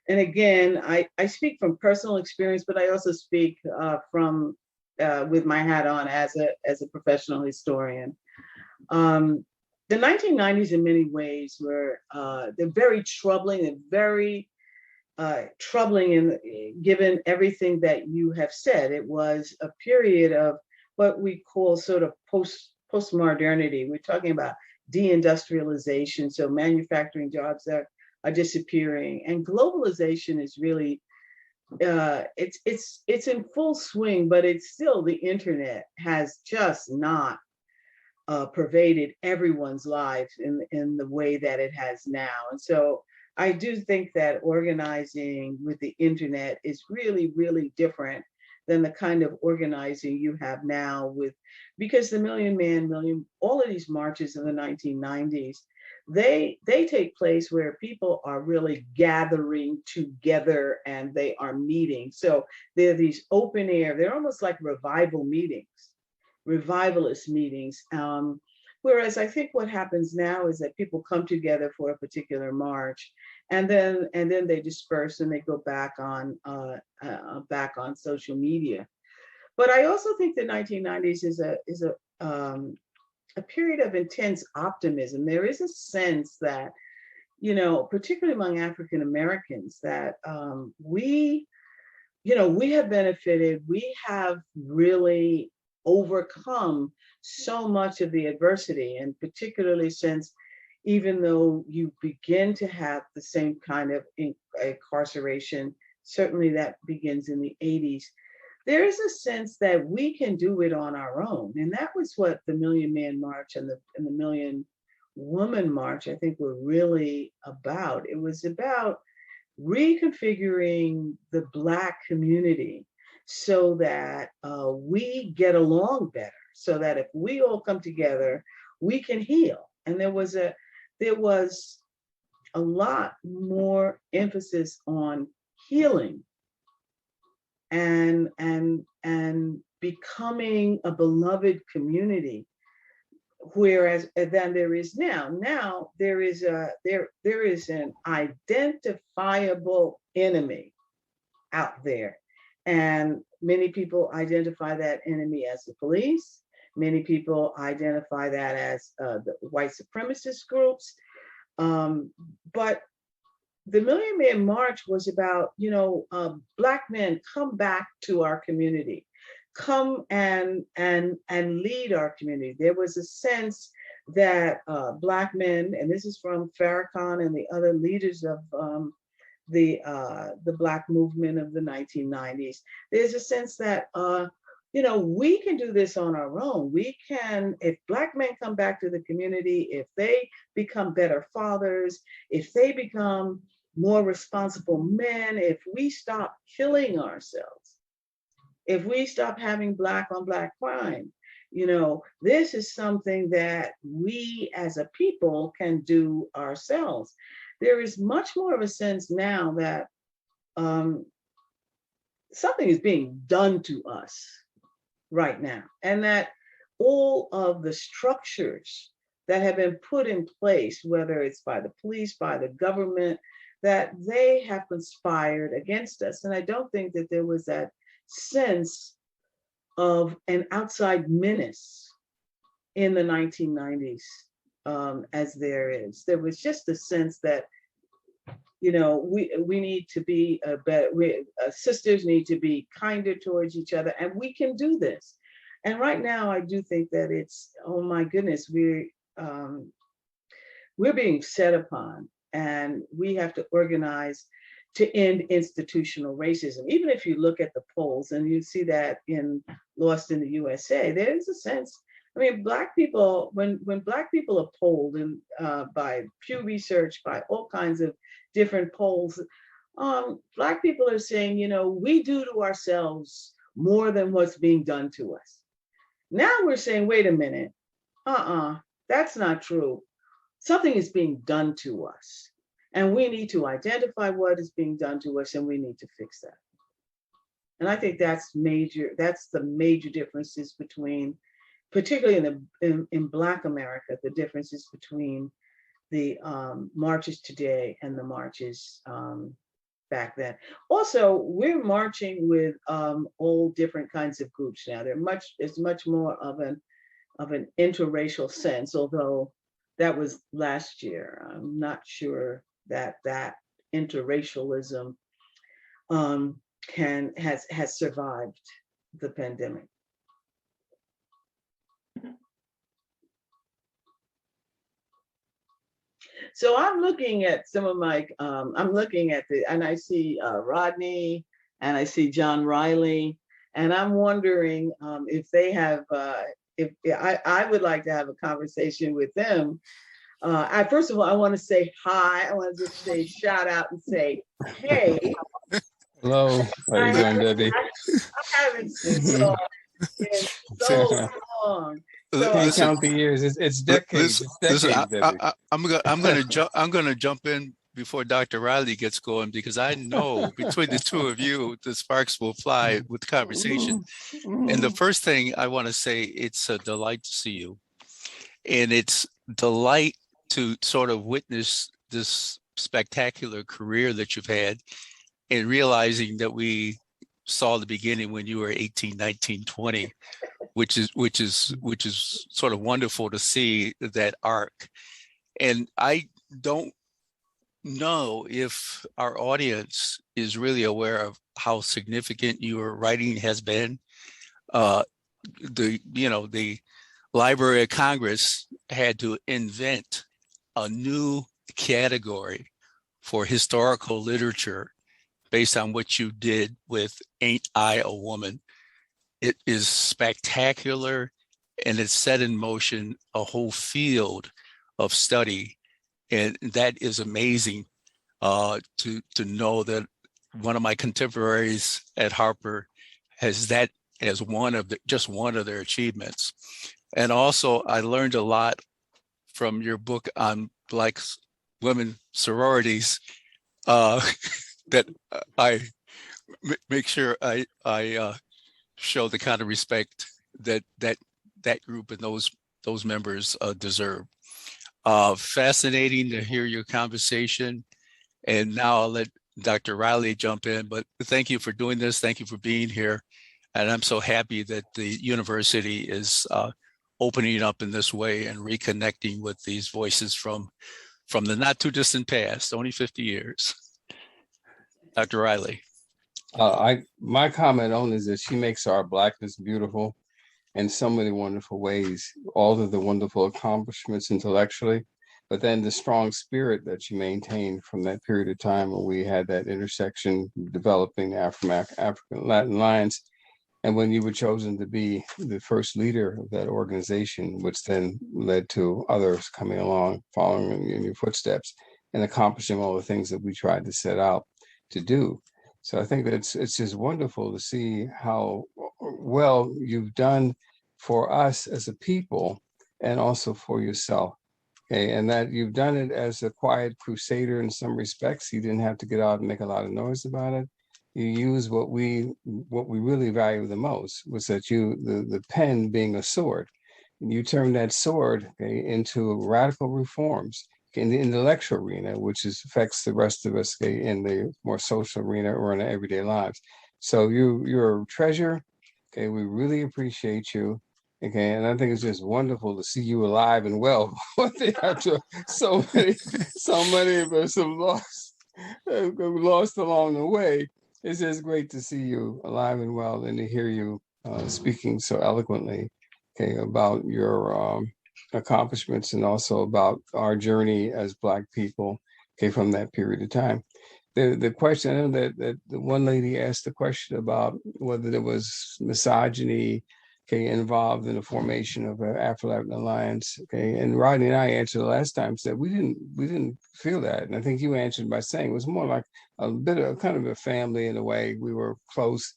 And again, I speak from personal experience, but I also speak from with my hat on as a professional historian. The 1990s, in many ways, were they're very troubling and very troubling, and given everything that you have said. It was a period of what we call sort of post-modernity. We're talking about deindustrialization, so manufacturing jobs that are disappearing, and globalization is really it's in full swing, but it's still, the internet has just not pervaded everyone's lives in the way that it has now. And so I do think that organizing with the internet is really, really different than the kind of organizing you have now because the all of these marches in the 1990s, they take place where people are really gathering together and they are meeting. So they're these open air, they're almost like revivalist meetings. Whereas I think what happens now is that people come together for a particular march, and then they disperse and they go back on social media. But I also think the 1990s is a period of intense optimism. There is a sense that particularly among African Americans, that we have benefited. We have really overcome so much of the adversity, and particularly since, even though you begin to have the same kind of incarceration, certainly that begins in the 80s, there is a sense that we can do it on our own. And that was what the Million Man March and the Million Woman March, I think, were really about. It was about reconfiguring the Black community so that we get along better, so that if we all come together, we can heal. And there was a lot more emphasis on healing and becoming a beloved community, whereas than there is now. Now there is an identifiable enemy out there, and many people identify that enemy as the police. Many people identify that as the white supremacist groups. But the Million Man March was about, Black men, come back to our community, come and lead our community. There was a sense that Black men, and this is from Farrakhan and the other leaders of the Black movement of the 1990s. There's a sense that we can do this on our own. We can, if Black men come back to the community, if they become better fathers, if they become more responsible men, if we stop killing ourselves, if we stop having Black on Black crime, this is something that we as a people can do ourselves. There is much more of a sense now that something is being done to us right now, and that all of the structures that have been put in place, whether it's by the police, by the government, that they have conspired against us. And I don't think that there was that sense of an outside menace in the 1990s as there is. There was just a sense that, we need to be better. Sisters need to be kinder towards each other, and we can do this. And right now, I do think that it's, oh my goodness, we're being set upon, and we have to organize to end institutional racism. Even if you look at the polls, and you see that in Lost in the USA, there's a sense. I mean, Black people, when Black people are polled, and by Pew Research, by all kinds of different polls, Black people are saying, we do to ourselves more than what's being done to us. Now we're saying, wait a minute, that's not true. Something is being done to us, and we need to identify what is being done to us, and we need to fix that. And I think that's major. That's the major differences between, particularly in Black America, the differences between the marches today and the marches back then. Also, we're marching with all different kinds of groups now. It's much more of an interracial sense, although that was last year. I'm not sure that interracialism has survived the pandemic. So I'm looking at some of my, and I see Rodney, and I see John Riley, and I'm wondering if they have, I would like to have a conversation with them. First of all, I want to say hi. I want to just say shout out and say, hey. Hello, how you doing, Debbie? I haven't seen you in so long. So, can't count the years. It's decades. I'm gonna jump in before Dr. Riley gets going, because I know between the two of you, the sparks will fly with the conversation. And the first thing I want to say, it's a delight to see you, and it's delight to sort of witness this spectacular career that you've had, and realizing that we saw the beginning when you were 18, 19, 20. Which is sort of wonderful to see that arc. And I don't know if our audience is really aware of how significant your writing has been. The Library of Congress had to invent a new category for historical literature based on what you did with Ain't I a Woman. It is spectacular, and it's set in motion a whole field of study. And that is amazing to know that one of my contemporaries at Harpur has that as just one of their achievements. And also, I learned a lot from your book on Black women sororities that I make sure I show the kind of respect that group and those members deserve. Fascinating to hear your conversation. And now I'll let Dr. Riley jump in, but thank you for doing this. Thank you for being here. And I'm so happy that the university is opening up in this way and reconnecting with these voices from the not too distant past, only 50 years. Dr. Riley. My comment on is that she makes our Blackness beautiful in so many wonderful ways, all of the wonderful accomplishments intellectually, but then the strong spirit that she maintained from that period of time when we had that intersection developing the African-Latin Alliance. And when you were chosen to be the first leader of that organization, which then led to others coming along, following in your footsteps and accomplishing all the things that we tried to set out to do. So I think that it's just wonderful to see how well you've done for us as a people and also for yourself. Okay, and that you've done it as a quiet crusader in some respects. You didn't have to get out and make a lot of noise about it. You use what we really value the most, was that the pen being a sword, and you turn that sword, okay, into radical reforms in the intellectual arena, which affects the rest of us, okay, in the more social arena or in our everyday lives. So you're a treasure. Okay, we really appreciate you. Okay, and I think it's just wonderful to see you alive and well. After so many of us have lost along the way. It's just great to see you alive and well and to hear you speaking so eloquently, okay, about your accomplishments and also about our journey as Black people, okay, from that period of time. The question, I know that the one lady asked the question about whether there was misogyny, okay, involved in the formation of an Afro-Latin Alliance, okay, and Rodney and I answered the last time, said we didn't feel that, and I think you answered by saying it was more like a bit of kind of a family in a way. We were close,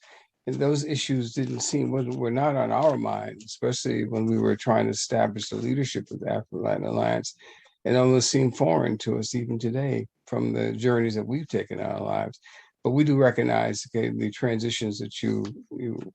and those issues were not on our mind, especially when we were trying to establish the leadership of the Afro-Latin Alliance. It almost seemed foreign to us even today from the journeys that we've taken in our lives. But we do recognize, okay, the transitions that you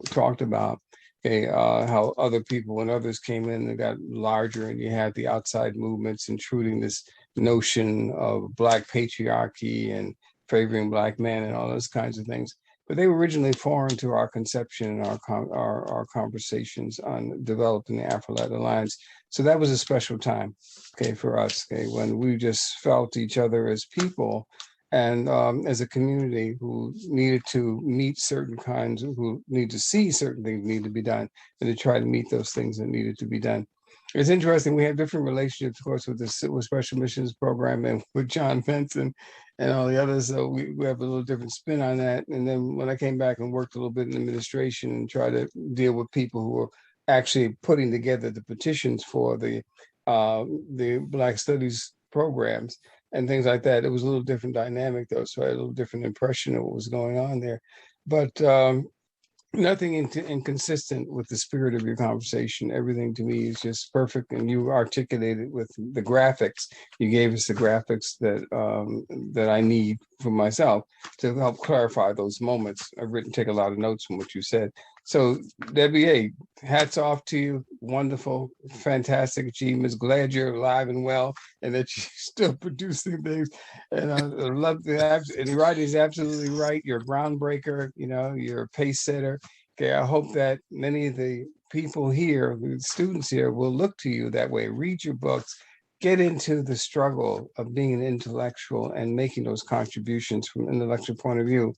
talked about, okay, how other people, when others came in and got larger, and you had the outside movements intruding this notion of Black patriarchy and favoring Black men and all those kinds of things. But they were originally foreign to our conception and our conversations on developing the Afro-Latin Alliance. So that was a special time, okay, for us, okay, when we just felt each other as people and as a community who needed to meet who need to see certain things need to be done, and to try to meet those things that needed to be done. It's interesting, we have different relationships, of course, with Special Missions Program and with John Benson and all the others, so we have a little different spin on that. And then when I came back and worked a little bit in administration and tried to deal with people who were actually putting together the petitions for the Black Studies programs and things like that, it was a little different dynamic though, so I had a little different impression of what was going on there. But nothing inconsistent with the spirit of your conversation. Everything to me is just perfect, and you articulated with the graphics. You gave us the graphics that I need for myself to help clarify those moments. I've take a lot of notes from what you said. So Debbie, hey, hats off to you. Wonderful, fantastic achievements. Glad you're alive and well, and that you're still producing things. And I love that. And Rodney's absolutely right. You're a groundbreaker. You know, you're a pace setter. Okay, I hope that many of the people here, the students here, will look to you that way. Read your books, get into the struggle of being an intellectual and making those contributions from an intellectual point of view.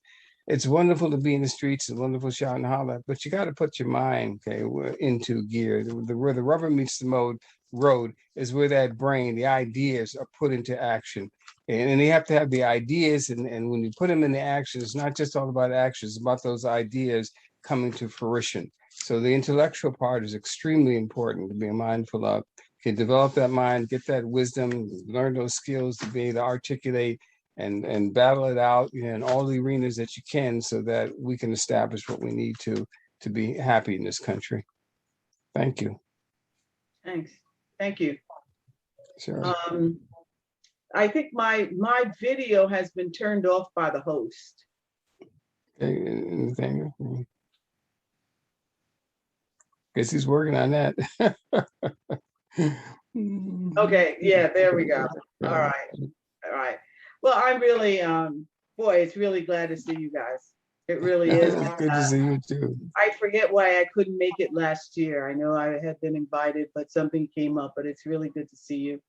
It's wonderful to be in the streets, it's wonderful to shout and holler, but you got to put your mind, okay, into gear. Where the rubber meets the road is where that brain, the ideas are put into action. And you have to have the ideas, and when you put them into action, it's not just all about action, it's about those ideas coming to fruition. So the intellectual part is extremely important to be mindful of. Okay, develop that mind, get that wisdom, learn those skills to be able to articulate and battle it out in all the arenas that you can, so that we can establish what we need to be happy in this country. Thank you. Thanks. Thank you. Sure. I think my video has been turned off by the host. Okay, anything? Guess he's working on that. Okay, yeah, there we go. All right. Well, I'm really, boy, it's really glad to see you guys. It really is. Good to see you too. I forget why I couldn't make it last year. I know I had been invited, but something came up, but it's really good to see you.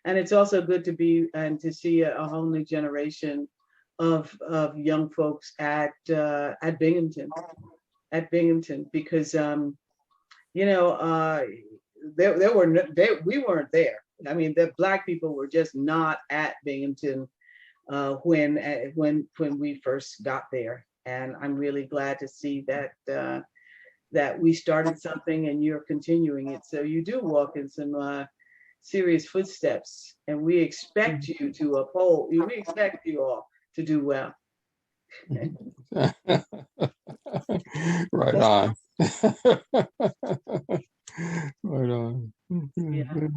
And it's also good to be and to see a whole new generation of young folks at Binghamton, because we weren't there. I mean, the Black people were just not at Binghamton when we first got there. And I'm really glad to see that we started something and you're continuing it. So you do walk in some serious footsteps, and we expect you to uphold. We expect you all to do well. Right on. Right on. Yeah.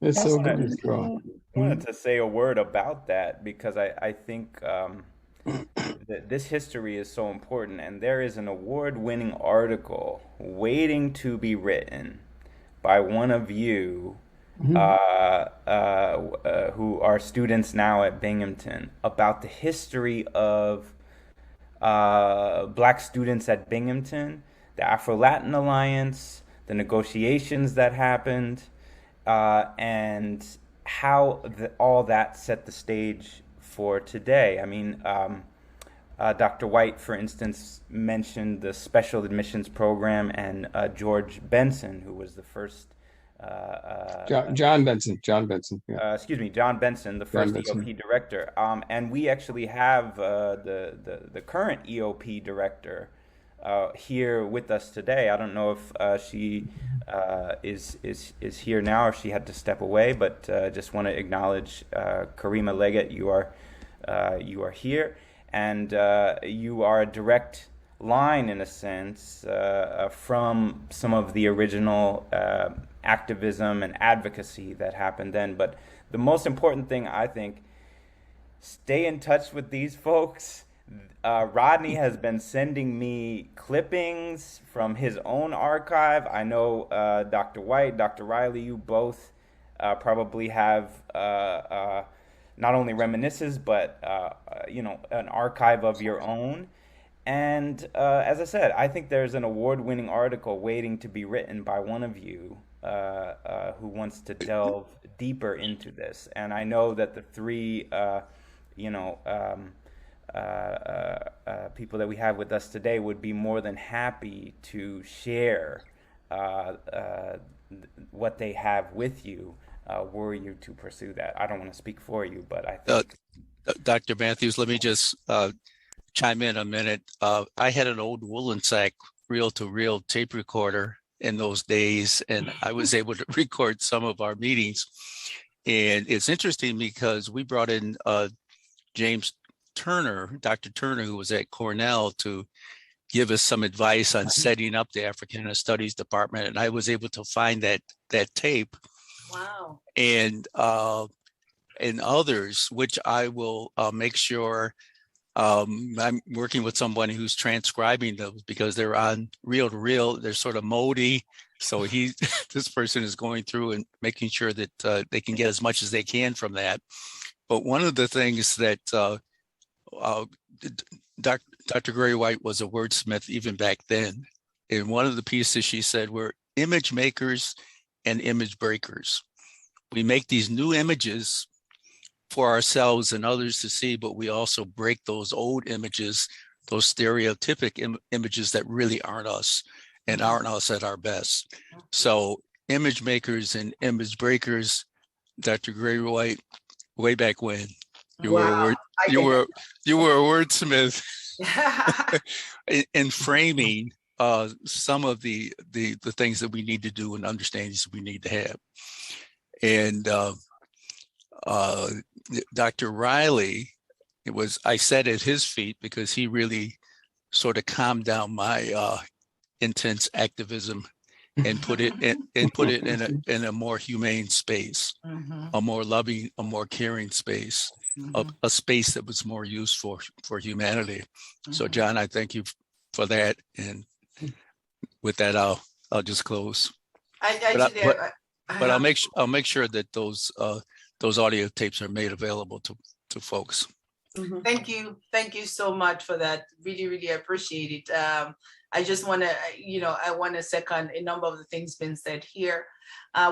It's so good. I wanted to say a word about that, because I think that this history is so important, and there is an award-winning article waiting to be written by one of you who are students now at Binghamton, about the history of Black students at Binghamton, the Afro-Latin Alliance, the negotiations that happened, and how all that set the stage for today. I mean, Dr. White, for instance, mentioned the special admissions program, and George Benson, who was the first John Benson. Yeah. John Benson, the first EOP director. And we actually have the current EOP director here with us today. I don't know if she is here now, or she had to step away, but just want to acknowledge Karima Leggett. You are here, and you are a direct line, in a sense, from some of the original activism and advocacy that happened then. But the most important thing, I think, stay in touch with these folks. Rodney has been sending me clippings from his own archive. I know Dr. White, Dr. Riley, you both probably have not only reminiscences, but an archive of your own. And as I said, I think there's an award-winning article waiting to be written by one of you who wants to delve deeper into this. And I know that the three, people that we have with us today would be more than happy to share what they have with you, were you to pursue that. I don't want to speak for you, but I think... Dr. Matthews, let me just chime in a minute. I had an old woolen sack reel-to-reel tape recorder in those days, and I was able to record some of our meetings. And it's interesting because we brought in James Turner, Dr. Turner, who was at Cornell, to give us some advice on setting up the Africana Studies Department. And I was able to find that tape. Wow. And others, which I will make sure I'm working with someone who's transcribing those, because they're on reel to reel. They're sort of moldy. So this person is going through and making sure that they can get as much as they can from that. But one of the things that Dr. Gray White was a wordsmith even back then. In one of the pieces she said, we're image makers and image breakers. we make these new images for ourselves and others to see, but we also break those old images, those stereotypic images that really aren't us and aren't us at our best. So image makers and image breakers, Dr. Gray White, way back when, you were a wordsmith in framing some of the things that we need to do and understandings we need to have. And Dr. Riley, I sat at his feet because he really sort of calmed down my intense activism and put it in a more humane space, a more loving, a more caring space, a space that was more useful for humanity. So John, I thank you for that. And with that, I'll just close. But I'll make sure that those audio tapes are made available to folks. Thank you so much for that. Really appreciate it. I just want to, I want to second a number of the things been said here.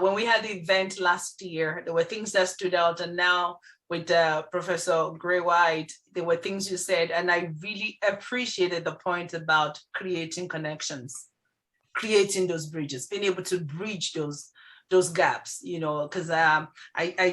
When we had the event last year, there were things that stood out, and now with Professor Gray White, there were things you said, and I really appreciated the point about creating connections, creating those bridges, being able to bridge those gaps, because I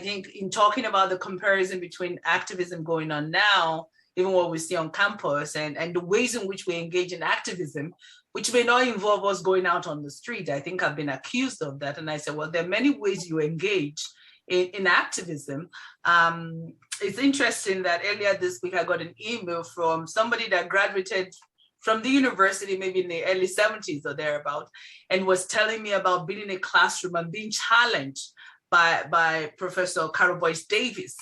think in talking about the comparison between activism going on now, even what we see on campus and the ways in which we engage in activism, which may not involve us going out on the street. I think I've been accused of that. And I said, well, there are many ways you engage in activism. It's interesting that earlier this week, I got an email from somebody that graduated from the university, maybe in the early 70s or thereabout, and was telling me about being in a classroom and being challenged by Professor Carol Boyce Davis,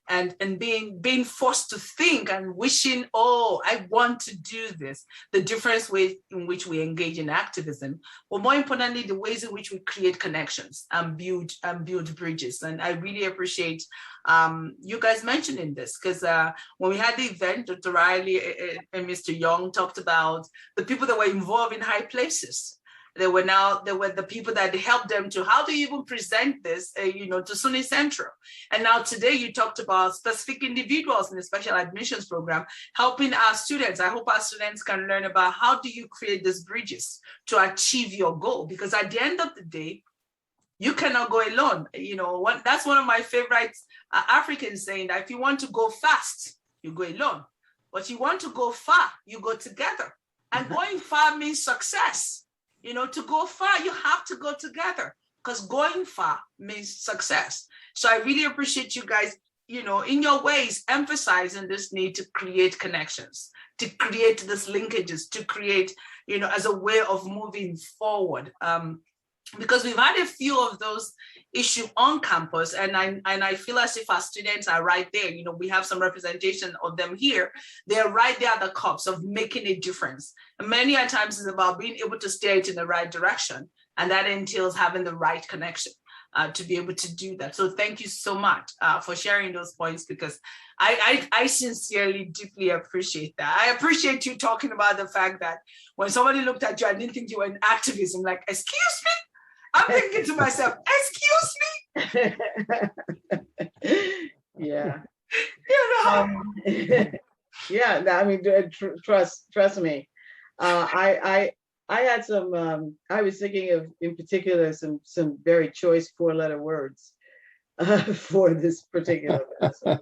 and being forced to think and wishing, oh, I want to do this. The different ways in which we engage in activism, but more importantly, the ways in which we create connections and build bridges. And I really appreciate you guys mentioning this, because when we had the event, Dr. Riley and Mr. Young talked about the people that were involved in high places. There were the people that helped them to, how do you even present this, to SUNY Central? And now today you talked about specific individuals in the special admissions program, helping our students. I hope our students can learn about how do you create these bridges to achieve your goal? Because at the end of the day, you cannot go alone. That's one of my favorite African saying, that if you want to go fast, you go alone. But you want to go far, you go together. And going far means success. To go far, you have to go together, because going far means success. So I really appreciate you guys, in your ways, emphasizing this need to create connections, to create these linkages, to create, as a way of moving forward. Because we've had a few of those issues on campus, and I feel as if our students are right there. We have some representation of them here. They're right there at the cups of making a difference. And many a times it's about being able to steer it in the right direction, and that entails having the right connection to be able to do that. So thank you so much for sharing those points, because I sincerely, deeply appreciate that. I appreciate you talking about the fact that when somebody looked at you, I didn't think you were in activism, like, excuse me? I'm thinking to myself, excuse me? Yeah. Yeah, I mean, trust me. I had some, I was thinking of, in particular, some very choice 4-letter words for this particular episode.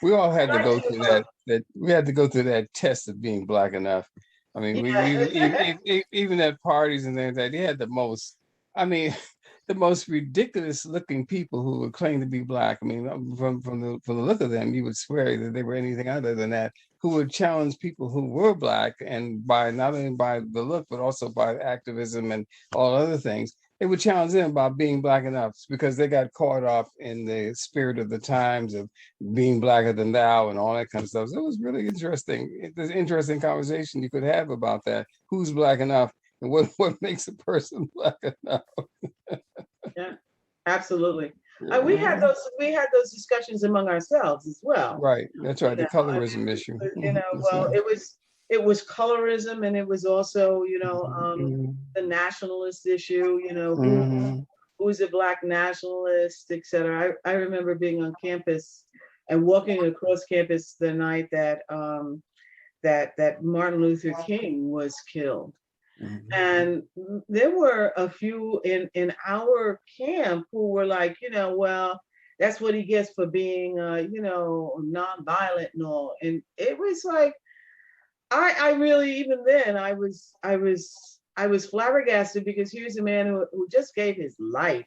We all had to go through that. We had to go through that test of being Black enough. I mean, we even at parties and things like that, they had the most ridiculous looking people who would claim to be Black. I mean, from the look of them, you would swear that they were anything other than that, who would challenge people who were Black, and by not only by the look, but also by activism and all other things. They would challenge them about being Black enough, because they got caught up in the spirit of the times of being blacker than thou and all that kind of stuff. So it was really interesting. It's an interesting conversation you could have about that. Who's Black enough, and what makes a person Black enough? Yeah, absolutely. We had those discussions among ourselves as well. Right. That's right. The colorism issue. Well, it was it was colorism, and it was also, Mhm. the nationalist issue, Mhm. who's a Black nationalist, et cetera. I remember being on campus and walking across campus the night that that Martin Luther King was killed. Mhm. And there were a few in our camp who were like, well, that's what he gets for being, nonviolent and all. And it was like, I really, even then, I was flabbergasted, because here's a man who just gave his life.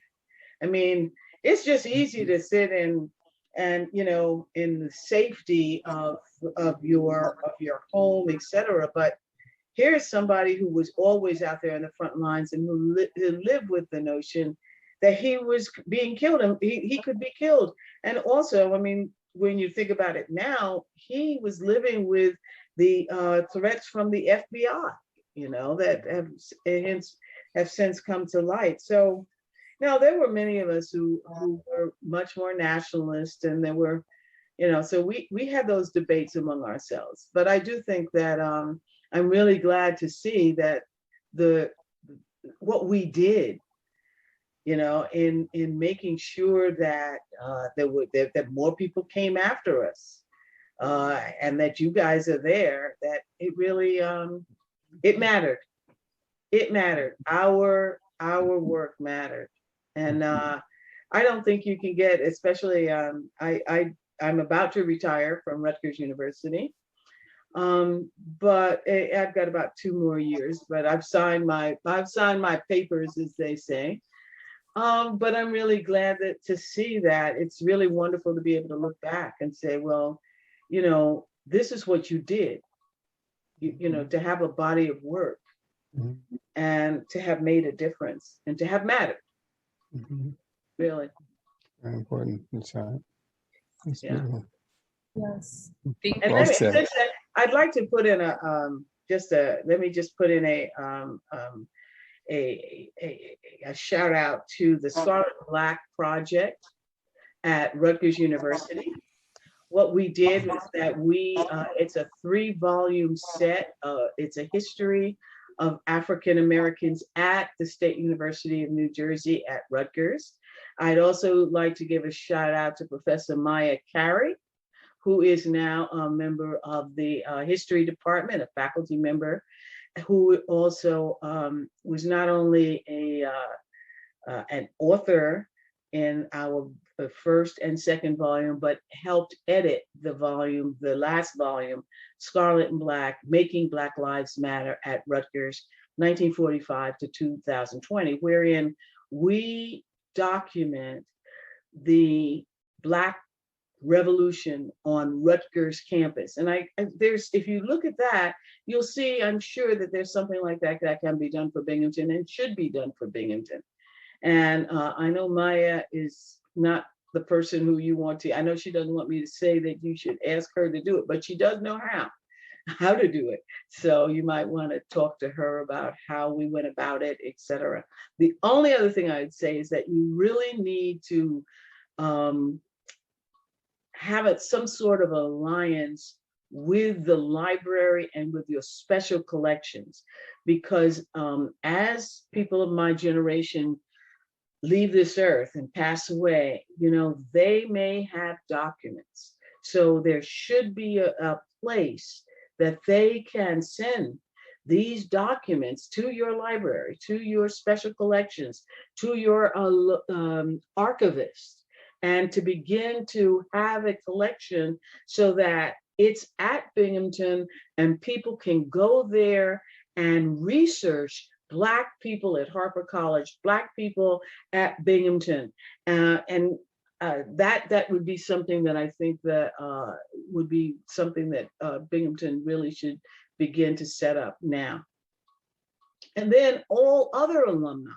I mean, it's just easy to sit and in the safety of your home, etc. But here's somebody who was always out there in the front lines, and who lived with the notion that he was being killed, and he could be killed. And also, I mean, when you think about it now, he was living with the threats from the FBI, that have since come to light. So now there were many of us who were much more nationalist, and there were, so we had those debates among ourselves. But I do think that I'm really glad to see that what we did, in making sure that that more people came after us, and that you guys are there, that it really it mattered. It mattered. Our work mattered, and I don't think you can get, especially I'm about to retire from Rutgers University. But I've got about 2 more years, but I've signed my papers, as they say. But I'm really glad to see that. It's really wonderful to be able to look back and say, well, this is what you did, to have a body of work, and to have made a difference, and to have mattered. Really. Very important insight. That's Yeah. beautiful. Yes. And Well said. I'd like to put in let me just put in a shout out to the Scarlet Black Project at Rutgers University. What we did was that it's a 3-volume set. It's a history of African Americans at the State University of New Jersey at Rutgers. I'd also like to give a shout out to Professor Maya Carey, who is now a member of the history department, a faculty member, who also was not only an author in our first and second volume, but helped edit the last volume, Scarlet and Black, Making Black Lives Matter at Rutgers, 1945 to 2020, wherein we document the Black revolution on Rutgers campus. And if you look at that, you'll see, I'm sure that there's something like that can be done for Binghamton and should be done for Binghamton. And I know Maya is not the person who you want to, I know she doesn't want me to say that you should ask her to do it, but she does know how to do it. So you might want to talk to her about how we went about it, etc. The only other thing I'd say is that you really need to have some sort of alliance with the library and with your special collections, because as people of my generation leave this earth and pass away, they may have documents. So there should be a place that they can send these documents to your library, to your special collections, to your archivist, and to begin to have a collection so that it's at Binghamton and people can go there and research Black people at Harpur College, Black people at Binghamton. And that would be something that I think that would be something that Binghamton really should begin to set up now. And then all other alumni,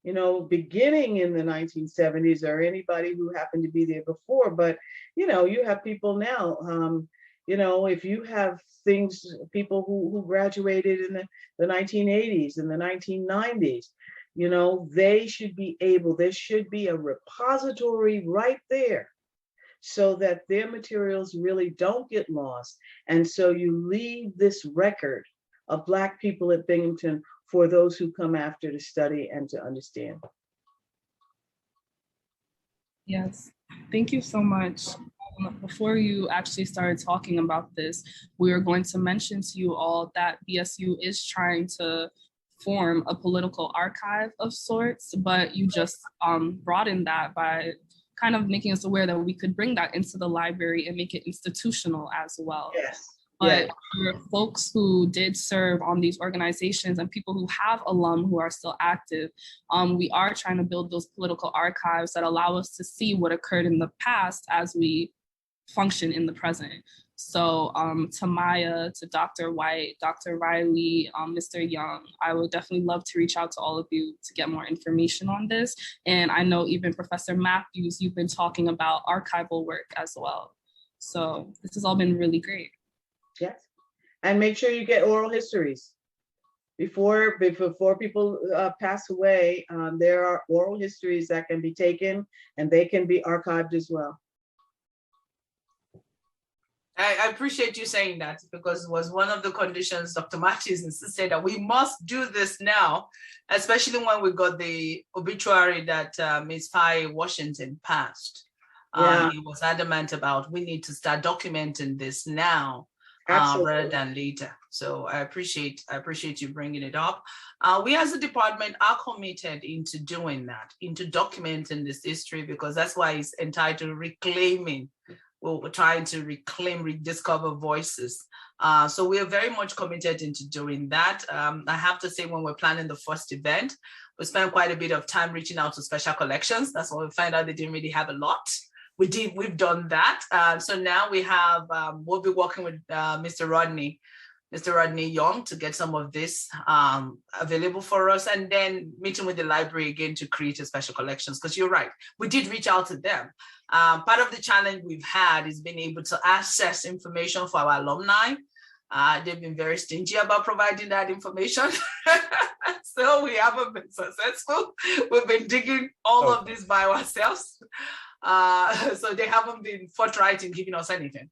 beginning in the 1970s, or anybody who happened to be there before, but, you have people now, if you have people who graduated in the 1980s and the 1990s, they should be able, there should be a repository right there so that their materials really don't get lost. And so you leave this record of Black people at Binghamton for those who come after to study and to understand. Yes, thank you so much. Before you actually started talking about this, we were going to mention to you all that BSU is trying to form a political archive of sorts, but you just broadened that by kind of making us aware that we could bring that into the library and make it institutional as well. Yes. But yes. for folks who did serve on these organizations and people who have alum who are still active, we are trying to build those political archives that allow us to see what occurred in the past as we function in the present. So to Maya, to Dr. White, Dr. Riley, Mr. Young, I would definitely love to reach out to all of you to get more information on this. And I know even Professor Matthews, you've been talking about archival work as well. So this has all been really great. Yes, and make sure you get oral histories. Before people pass away, there are oral histories that can be taken and they can be archived as well. I appreciate you saying that, because it was one of the conditions Dr. Matthews insisted that we must do this now, especially when we got the obituary that Ms. Faye Washington passed. He was adamant about we need to start documenting this now. Rather than later. So I appreciate you bringing it up. We as a department are committed into doing that, into documenting this history, because that's why it's entitled Reclaiming. We're trying to reclaim, rediscover voices. So we are very much committed into doing that. I have to say, when we're planning the first event, we spent quite a bit of time reaching out to special collections. That's when we find out they didn't really have a lot. We've done that. So now we have, we'll be working with Mr. Rodney Young to get some of this available for us, and then meeting with the library again to create a special collections, because you're right, we did reach out to them. Part of the challenge we've had is being able to access information for our alumni. They've been very stingy about providing that information. So we haven't been successful. We've been digging all of this by ourselves. So they haven't been forthright in giving us anything.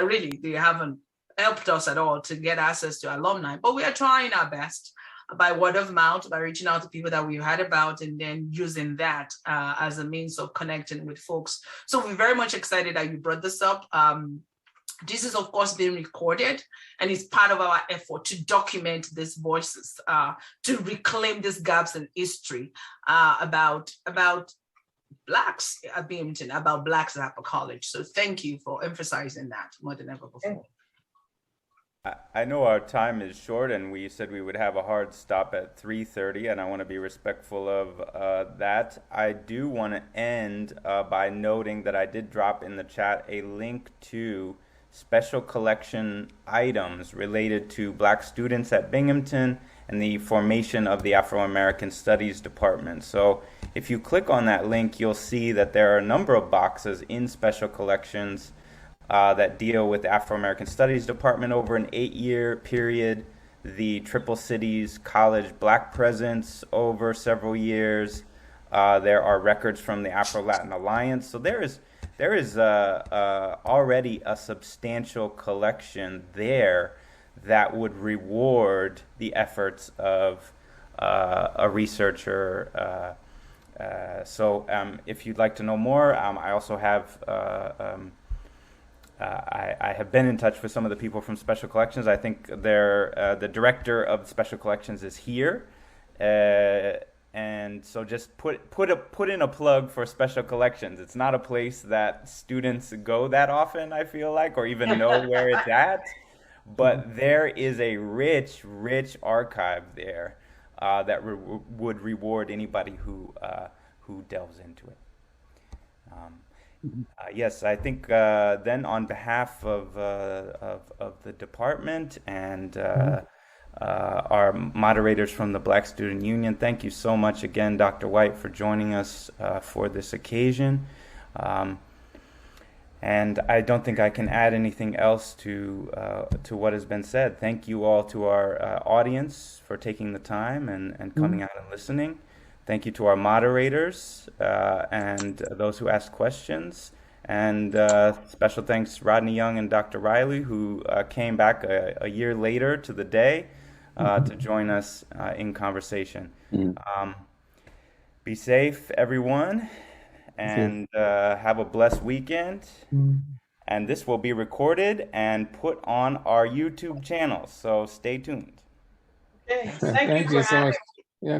Really, they haven't helped us at all to get access to alumni, but we are trying our best by word of mouth, by reaching out to people that we've heard about, and then using that as a means of connecting with folks. So we're very much excited that you brought this up. This is, of course, being recorded, and it's part of our effort to document these voices, to reclaim these gaps in history about Blacks at Binghamton, about Blacks at Harpur College. So thank you for emphasizing that more than ever before. I know our time is short, and we said we would have a hard stop at 3:30, and I want to be respectful of that. I do want to end by noting that I did drop in the chat a link to special collection items related to Black students at Binghamton and the formation of the Afro-American Studies Department. So if you click on that link, you'll see that there are a number of boxes in special collections that deal with the Afro-American Studies Department over an 8-year period, the Triple Cities College Black presence over several years. There are records from the Afro-Latin Alliance. So there is already a substantial collection there that would reward the efforts of a researcher. So if you'd like to know more, I also have I have been in touch with some of the people from Special Collections. I think the director of Special Collections is here, and so just put in a plug for Special Collections. It's not a place that students go that often, I feel like, or even know where it's at, but there is a rich archive there that would reward anybody who delves into it. Yes, I think then on behalf of the department and our moderators from the Black Student Union, thank you so much again, Dr. White, for joining us for this occasion. And I don't think I can add anything else to what has been said. Thank you all to our audience for taking the time and coming out and listening. Thank you to our moderators and those who asked questions. And special thanks Rodney Young and Dr. Riley, who came back a year later to the day to join us in conversation. Be safe, everyone, and have a blessed weekend. And this will be recorded and put on our YouTube channel, so stay tuned. Okay. Thank you so for having much. me. Yeah.